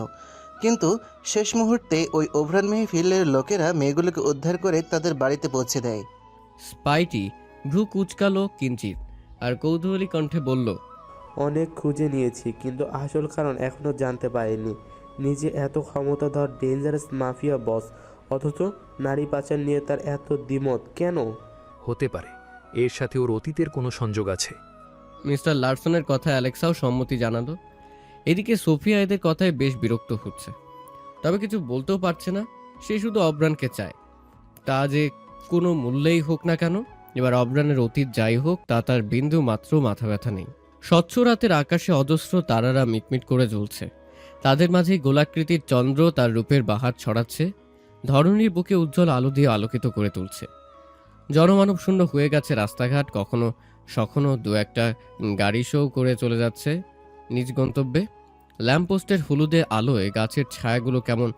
কিন্তু শেষ মুহূর্তে ওই ওভরান মেহফিলের লোকেরা মেয়েগুলোকে উদ্ধার করে তাদের বাড়িতে পৌঁছে দেয়। স্পাইটি ভ্রু কুচকালো কিঞ্চিত আর কৌতূহলী কণ্ঠে বলল, অনেক খুঁজে নিয়েছি, কিন্তু আসল কারণ এখনও জানতে পারিনি। নিজে এত ক্ষমতাধর ডেঞ্জারাস মাফিয়া বস, অথচ নারী পাচার নিয়ে তার এত দ্বিমত কেন? হতে পারে এর সাথে ওর অতীতের কোনো সংযোগ আছে। মিস্টার লারসনের কথায় অ্যালেক্সাও সম্মতি জানালো। এদিকে সোফিয়া এদের কথায় বেশ বিরক্ত হচ্ছে, তবে কিছু বলতেও পারছে না। সে শুধু অবরানকে চায়, তা যে কোনো মূল্যেই হোক না কেন। এবার অবরানের অতীত যাই হোক, তা তার বিন্দু মাত্র মাথা ব্যথা নেই। স্বচ্ছ রাতের আকাশে অজস্র তারারা মিটমিট করে জ্বলছে, তাদের মাঝেই গোলাকৃতির চন্দ্র তার রূপের বাহার ছড়াচ্ছে, ধরণীর বুকে উজ্জ্বল আলো দিয়ে আলোকিত করে তুলছে। জনমানব শূন্য হয়ে গেছে রাস্তাঘাট, কখনো সখনো দু একটা গাড়ি শো করে চলে যাচ্ছে নিজ গন্তব্যে। ল্যাম্পপোস্টের হলুদে আলোয় গাছের ছায়াগুলো কেমন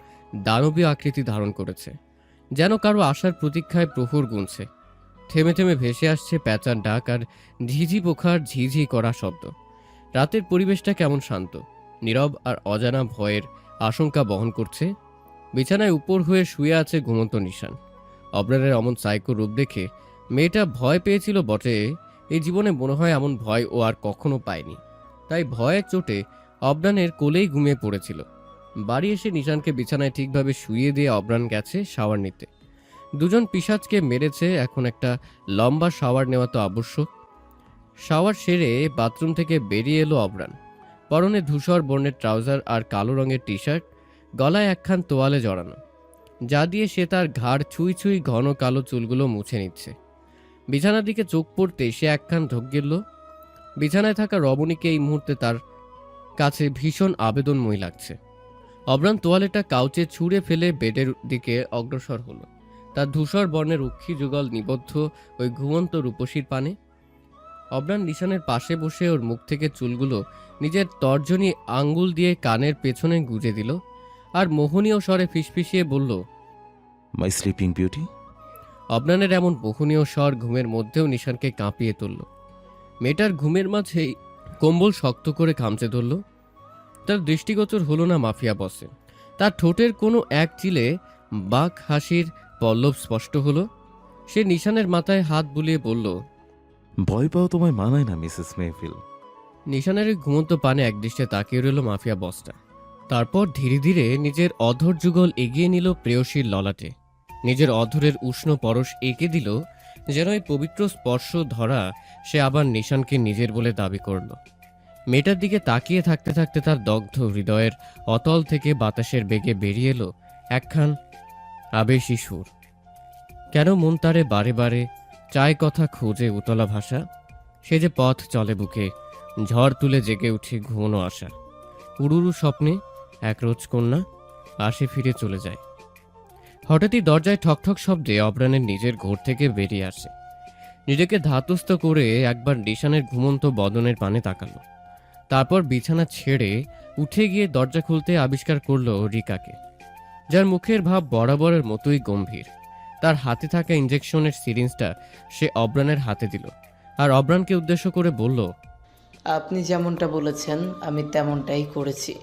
দানবীয় আকৃতি ধারণ করেছে, যেন কারো আশার প্রতীক্ষায় প্রহর গুনছে। থেমে থেমে ভেসে আসছে প্যাঁচার ডাক আর ঝিঝি পোখার ঝিঝি করা শব্দ। রাতের পরিবেশটা কেমন শান্ত, নীরব আর অজানা ভয়ের আশঙ্কা বহন করছে। বিছানায় উপর হয়ে শুয়ে আছে ঘুমন্ত নিশান। অবরানের অমন সাইকো রূপ দেখে মেয়েটা ভয় পেয়েছিল বটে, এই জীবনে মনে হয় এমন ভয় ও আর কখনো পায়নি। তাই ভয়ের চোটে অবরানের কোলেই ঘুমিয়ে পড়েছিল। বাড়ি এসে নিশানকে বিছানায় ঠিকভাবে শুইয়ে দিয়ে অবরান গেছে শাওয়ার নিতে। দুজন পিশাচকে মেরেছে, এখন একটা লম্বা শাওয়ার নেওয়া তো আবশ্যক। শাওয়ার সেরে বাথরুম থেকে বেরিয়ে এলো অবরান। পরনে ধূসর বর্ণের ট্রাউজার আর কালো রঙের টি শার্ট, গলায় একখান তোয়ালে জড়ানো, যা দিয়ে সে তার ঘাড় ছুঁই ছুঁই ঘন কালো চুলগুলো মুছে নিচ্ছে। বিছানার দিকে চোখ পড়তে সে একখান ঢোক গেল। বিছানায় থাকা রমণীকে এই মুহূর্তে তার কাছে ভীষণ আবেদনময়ী লাগছে। অবরান তোয়ালেটা কাউচে ছুঁড়ে ফেলে বেডের দিকে অগ্রসর হলো, তার ধূসর বর্ণের উক্ষি যুগল নিবদ্ধ ওই ঘুমন্ত রূপসীর পানে। অবরান নিশানের পাশে বসে ওর মুখ থেকে চুলগুলো নিজের তর্জনী আঙ্গুল দিয়ে কানের পেছনে গুজে দিল আর মোহনীয় স্বরে ফিসফিসিয়ে বলল, মাই স্লিপিং বিউটি। অবরানের এমন মোহনীয় স্বর ঘুমের মধ্যেও নিশানকে কাঁপিয়ে তুলল। মেয়েটার ঘুমের মাঝেই কম্বল শক্ত করে খামচে ধরল। তার দৃষ্টিগোচর হলো না মাফিয়া বসে। তার ঠোঁটের কোনো এক চিলে বাঁক হাসির পল্লব স্পষ্ট হলো। সে নিশানের মাথায় হাত বুলিয়ে বলল, ভয় পাওয়া তোমায় মানায় না মিসেস মেহফিল। নিশানের ওই ঘুমন্ত পানে একদৃষ্টে তাকিয়ে রইল মাফিয়া বসটা। তারপর ধীরে ধীরে নিজের অধর যুগল এগিয়ে নিল প্রেয়সীর ললাটে। নিজের অধরের উষ্ণ পরশ এঁকে দিল, যেন এই পবিত্র স্পর্শ ধরা সে আবার নিশানকে নিজের বলে দাবি করল। মেয়েটার দিকে তাকিয়ে থাকতে থাকতে তার দগ্ধ হৃদয়ের অতল থেকে বাতাসের বেগে বেরিয়ে এলো একখান আবেশী সুর। কেন মন তারে বারে বারে চায় কথা খোঁজে উতলা ভাষা, সে যে পথ চলে বুকে ঝড় তুলে জেগে উঠে ঘুমনো আশা। উড়ুরু স্বপ্নে এক রোজ কন্যা আসে ফিরে চলে যায়। হঠাৎই দরজায় ঠকঠক শব্দে অবরানের নিজের ঘর থেকে বেরিয়ে আসে। নিজেকে ধাতস্থ করে একবার নিশানের ঘুমন্ত বদনের পানে তাকালো, তারপর বিছানা ছেড়ে উঠে গিয়ে দরজা খুলতে আবিষ্কার করলো রিকাকে, যার মুখের ভাব বরাবরের মতোই গম্ভীর। তার হাতে থাকা ইঞ্জেকশনের সিরিঞ্জটা সে অবরানের হাতে দিল আর অবরানকে উদ্দেশ্য করে বলল, আপনি যেমনটা বলেছেন আমি তেমনটাই করেছি।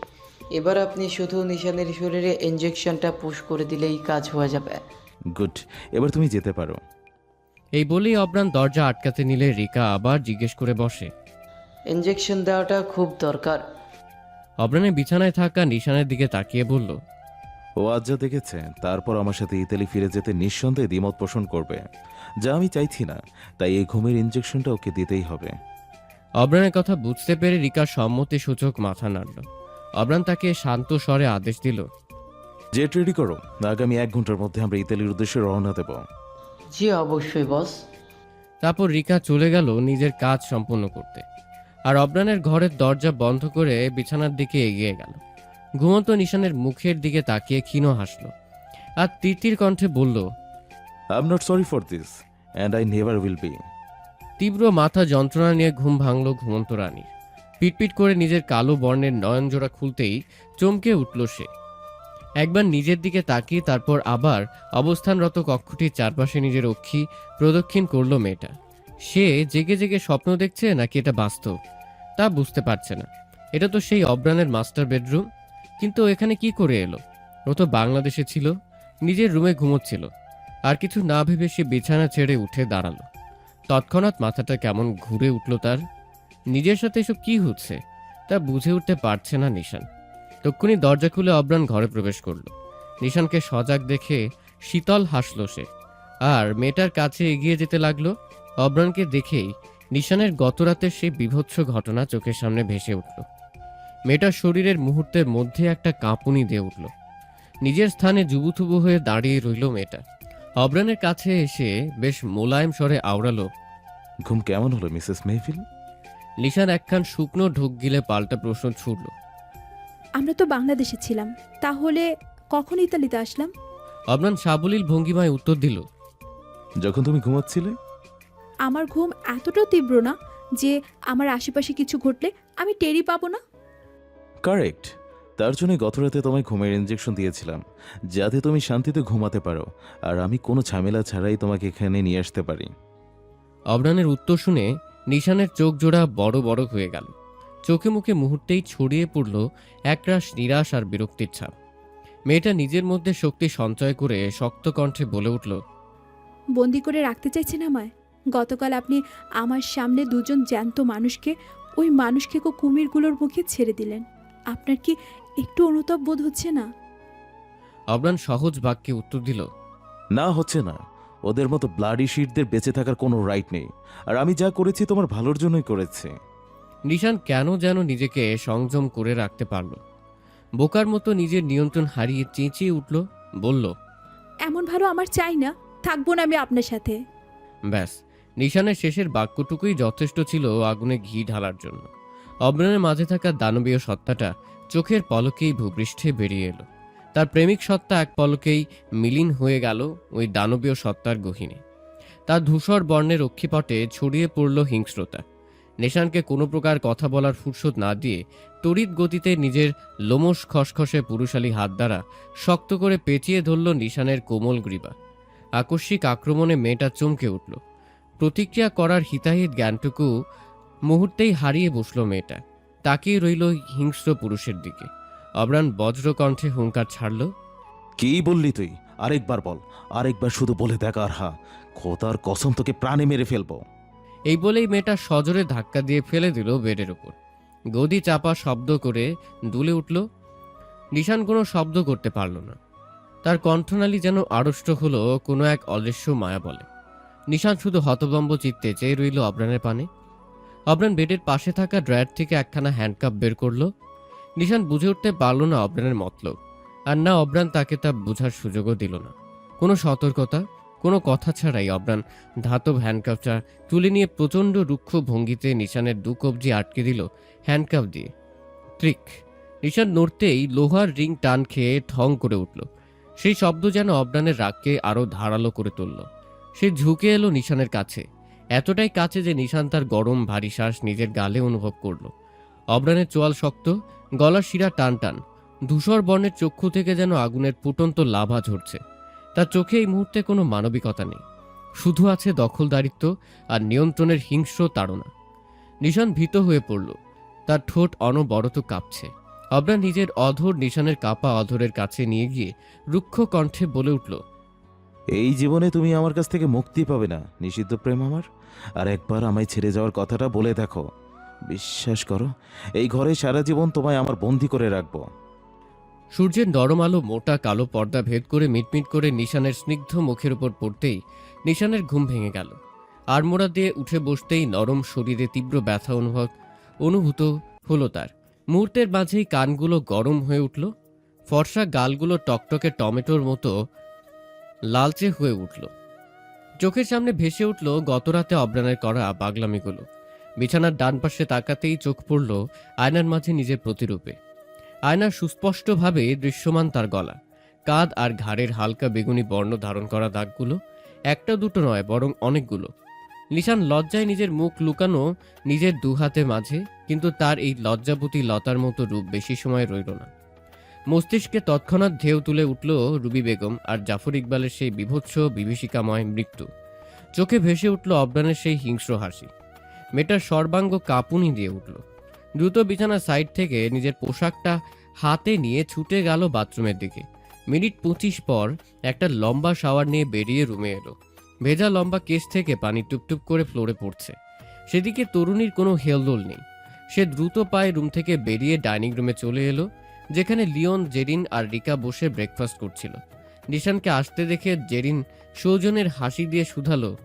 এবার আপনি শুধু নিশানের শরীরে ইঞ্জেকশনটা পুশ করে দিলেই কাজ হয়ে যাবে। গুড, এবার তুমি যেতে পারো। এই বলেই অবরান দরজা আটকাতে নিলে রিকা আবার জিজ্ঞেস করে বসে, ইঞ্জেকশন দেওয়াটা খুব দরকার। অবরানের বিছানায় থাকা নিশানের দিকে তাকিয়ে বলল, ও আজ যা দেখেছে তারপর আমার সাথে ইতালি ফিরে যেতে নিঃসন্দেহে দ্বিমত পোষণ করবে, যা আমি চাইছি না। তাই এই ঘুমের ইঞ্জেকশনটা ওকে দিতেই হবে। অবরানের কথা বুঝতে পেরে রিকা সম্মতি সূচক মাথা নাড়ল। অবরান তাকে শান্ত স্বরে আদেশ দিল, জেট রেডি করো, আগামী 1 ঘন্টার মধ্যে আমরা ইতালির উদ্দেশ্যে রওনা দেব। জি অবশ্যই বস। তারপর রিকা চলে গেল নিজের কাজ সম্পূর্ণ করতে, আর অবরানের ঘরের দরজা বন্ধ করে বিছানার দিকে এগিয়ে গেল। ঘুমন্ত নিশানের মুখের দিকে তাকিয়ে ক্ষীণ হাসল আর তিতির কণ্ঠে বলল, I am not sorry for this and I never will be. তীব্র মাথা যন্ত্রণা নিয়ে ঘুম ভাঙল ঘুমন্ত রানীর। পিটপিট করে নিজের কালো বর্ণের নয়নজোড়া খুলতেই চমকে উঠল সে। একবার নিজের দিকে তাকিয়ে তারপর আবার অবস্থানরত কক্ষটির চারপাশে নিজের অক্ষি প্রদক্ষিণ করল মেয়েটা। সে জেগে জেগে স্বপ্ন দেখছে নাকি এটা বাস্তব তা বুঝতে পারছে না। এটা তো সেই অবরানের মাস্টার বেডরুম, কিন্তু এখানে কি করে এলো? ও তো বাংলাদেশে ছিল, নিজের রুমে ঘুমোচ্ছিল। আর কিছু না ভেবে সে বিছানা ছেড়ে উঠে দাঁড়ালো। তৎক্ষণাৎ মাথাটা কেমন ঘুরে উঠল তার। নিজের সাথে এসব কি হচ্ছে তা বুঝে উঠতে পারছে না নিশান। তক্ষুনি দরজা খুলে অবরান ঘরে প্রবেশ করলো। নিশানকে সজাগ দেখে শীতল হাসল সে, আর মেয়েটার কাছে এগিয়ে যেতে লাগলো। অবরানকে দেখেই নিশানের গতরাতের সেই বীভৎস ঘটনা চোখের সামনে ভেসে উঠল। মেয়েটার শরীরের মুহূর্তের মধ্যে একটা কাঁপুনি দিয়ে উঠল। নিজের স্থানে জুবুথুবু হয়ে দাঁড়িয়ে রইল মেয়েটা। অবরানের কাছে এসে বেশ মোলায়েম স্বরে আওড়ালো, ঘুম কেমন হলো মিসেস মেহফিল? নিশান একখান শুকনো ঢোক গিলে পাল্টা প্রশ্ন ছুড়ল। আমরা তো বাংলাদেশে ছিলাম, তাহলে কখন ইতালিতে আসলাম? অবরান সাবলীল ভঙ্গিমায় উত্তর দিল, যখন তুমি ঘুমাচ্ছিলে। আমার ঘুম এতটাও তীব্র না যে আমার আশেপাশে কিছু ঘটলে আমি টেরই পাবো না। কারেক্ট, তার জন্য গতরাতে তোমায় ঘুমের ইঞ্জেকশন দিয়েছিলাম, যাতে তুমি শান্তিতে ঘুমাতে পারো আর আমি কোনো ঝামেলা ছাড়াই তোমাকে এখানে নিয়ে আসতে পারি। অবরানের উত্তর শুনে নিশানের চোখ জোড়া বড় বড় হয়ে গেল। চোখে মুখে মুহূর্তেই ছড়িয়ে পড়ল একরাশ নিরাশ আর বিরক্তির ছাপ। মেয়েটা নিজের মধ্যে শক্তি সঞ্চয় করে শক্ত কণ্ঠে বলে উঠল, বন্দি করে রাখতে চাইছেন আমায়? গতকাল আপনি আমার সামনে দুজন জ্যান্ত মানুষকে, ওই মানুষকে কুমিরগুলোর মুখে ছেড়ে দিলেন। আপনার কি একটু অনুতাপ বোধ হচ্ছে না? অবরান সহজ বাক্যে উত্তর দিল, না, হচ্ছে না। ওদের মতো ব্লাডি শিটদের বেঁচে থাকার কোনো রাইট নেই, আর আমি যা করেছি তোমার ভালোর জন্যই করেছি। নিশান কেন যেন নিজেকে সংযম করে রাখতে পারল। বোকার মতো নিজের নিয়ন্ত্রণ হারিয়ে চেঁচিয়ে উঠল, বলল, এমন ভালো আমার চাই না, থাকবো না আমি আপনার সাথে। ব্যাস, নিশানের শেষের বাক্যটুকুই যথেষ্ট ছিল আগুনে ঘি ঢালার জন্য। অবরানের মাঝে থাকা দানবীয় সত্তাটা চোখের পলকেই ভূপৃষ্ঠে বেরিয়ে এলো। তার প্রেমিক সত্তা এক পলকেই মিলিন হয়ে গেল ওই দানবীয় সত্তার গহীনে। তার ধূসর বর্ণের অক্ষিপটে ছড়িয়ে পড়ল হিংস্রতা। নিশানকে কোনো প্রকার কথা বলার ফুরসত না দিয়ে তড়িৎ গতিতে নিজের লোমশ খসখসে পুরুষালী হাত দ্বারা শক্ত করে পেঁচিয়ে ধরল নিশানের কোমল গ্রীবা। আকস্মিক আক্রমণে মেয়েটা চমকে উঠল। প্রতিক্রিয়া করার হিতাহিত জ্ঞানটুকু মুহূর্তেই হারিয়ে বসল মেয়েটা। তাকিয়ে রইল হিংস্র পুরুষের দিকে। অবরান বজ্রকণ্ঠে হুঙ্কার ছাড়ল, কি বললি তুই? আরেকবার বল, আরেকবার শুধু বলে দেখ। আর হা, খোদার কসম তোকে প্রাণে মেরে ফেলবো। এই বলেই মেয়েটা সজোরে ধাক্কা দিয়ে ফেলে দিল বেডের উপর। গদি চাপা শব্দ করে দুলে উঠল। নিশান কোনো শব্দ করতে পারল না। তার কণ্ঠনালী যেন আড়ষ্ট হলো কোনো এক অদৃশ্য মায়া বলে। নিশান শুধু হতভম্ব চিত্তে চেয়ে রইল অবরানের পানে। অবরান বেডের পাশে থাকা ড্রয়ার থেকে একখানা হ্যান্ডকাপ বের করলো। নিশান বুঝে উঠতে পারল না অবরানের মতলব, আর না অবরান তাকে তা বোঝার সুযোগও দিল না। কোনো সতর্কতা, কোনো কথা ছাড়াই অবরান ধাতব হ্যান্ডকাপটা তুলে নিয়ে প্রচণ্ড রুক্ষ ভঙ্গিতে নিশানের দু কবজি আটকে দিল হ্যান্ডকাপ দিয়ে। ট্রিক! নিশান নড়তেই লোহার রিং টান খেয়ে ঠং করে উঠল। সেই শব্দ যেন অবরানের রাগকে আরও ধারালো করে তুলল। সে ঝুঁকে এলো নিশানের কাছে, এতটাই কাছে যে নিশান তার গরম ভারী শ্বাস নিজের গালে অনুভব করল। অবরানের চোয়াল শক্ত, গলার শিরা টান টান, ধূসর বর্ণের চক্ষু থেকে যেন আগুনের ফুটন্ত লাভা ঝরছে। তার চোখে এই মুহূর্তে কোনো মানবিকতা নেই, শুধু আছে দখলদারিত্ব আর নিয়ন্ত্রণের হিংস্র তাড়না। নিশান ভীত হয়ে পড়ল, তার ঠোঁট অনবরত কাঁপছে। অবরান নিজের অধর নিশানের কাপা অধরের কাছে নিয়ে গিয়ে রুক্ষ কণ্ঠে বলে উঠল, এই জীবনে তুমি আমার কাছ থেকে মুক্তি পাবে না নিষিদ্ধ প্রেম আমার। আর একবার আমায় ছেড়ে যাওয়ার কথাটা বলে দেখো, বিশ্বাস করো এই ঘরে সারা জীবন তোমায় আমার বন্দি করে রাখবো। সূর্যের নরম আলো মোটা কালো পর্দা ভেদ করে মিটমিট করে নিশানের স্নিগ্ধ মুখের উপর পড়তেই নিশানের ঘুম ভেঙে গেল। আড়মোড়া দিয়ে উঠে বসতেই নরম শরীরে তীব্র ব্যথা অনুভূত হলো তার। মুহূর্তের মাঝেই কানগুলো গরম হয়ে উঠল, ফর্সা গালগুলো টকটকে টমেটোর মতো লালচে হয়ে উঠল। চোখের সামনে ভেসে উঠল গতরাতে অবরানের করা পাগলামিগুলো। বিছানার ডান পাশে তাকাতেই চোখ পড়ল আয়নার মাঝে নিজের প্রতিরূপে। আয়নার সুস্পষ্টভাবে দৃশ্যমান তার গলা, কাঁধ আর ঘাড়ের হালকা বেগুনি বর্ণ ধারণ করা দাগগুলো। একটা দুটো নয়, বরং অনেকগুলো। নিশান লজ্জায় নিজের মুখ লুকানো নিজের দুহাতে মাঝে, কিন্তু তার এই লজ্জাবতী লতার মতো রূপ বেশি সময় রইল না। মস্তিষ্কে তৎক্ষণাৎ ঢেউ তুলে উঠল রুবি বেগম আর জাফর ইকবালের সেই বিভৎস বিভীষিকাময় মৃত্যু। চোখে ভেসে উঠল অবদানের সেই হিংস্র হাসি। মেয়েটার সর্বাঙ্গ কাঁপুনি দিয়ে উঠল। দ্রুত বিছানার সাইড থেকে নিজের পোশাকটা হাতে নিয়ে ছুটে গেল বাথরুমের দিকে। মিনিট 25 পর একটা লম্বা শাওয়ার নিয়ে বেরিয়ে রুমে এলো। ভেজা লম্বা কেস থেকে পানি টুপটুপ করে ফ্লোরে পড়ছে। সেদিকে তরুণীর কোনো হেলদোল নেই। সে দ্রুত পায়ে রুম থেকে বেরিয়ে ডাইনিং রুমে চলে এলো, যেখানে লিওন, জেরিন আর রিকা বসে ব্রেকফাস্ট করছিল। নিশানকে আসতে দেখে জেরিন সৌজনের হাসি দিয়ে শুধালো,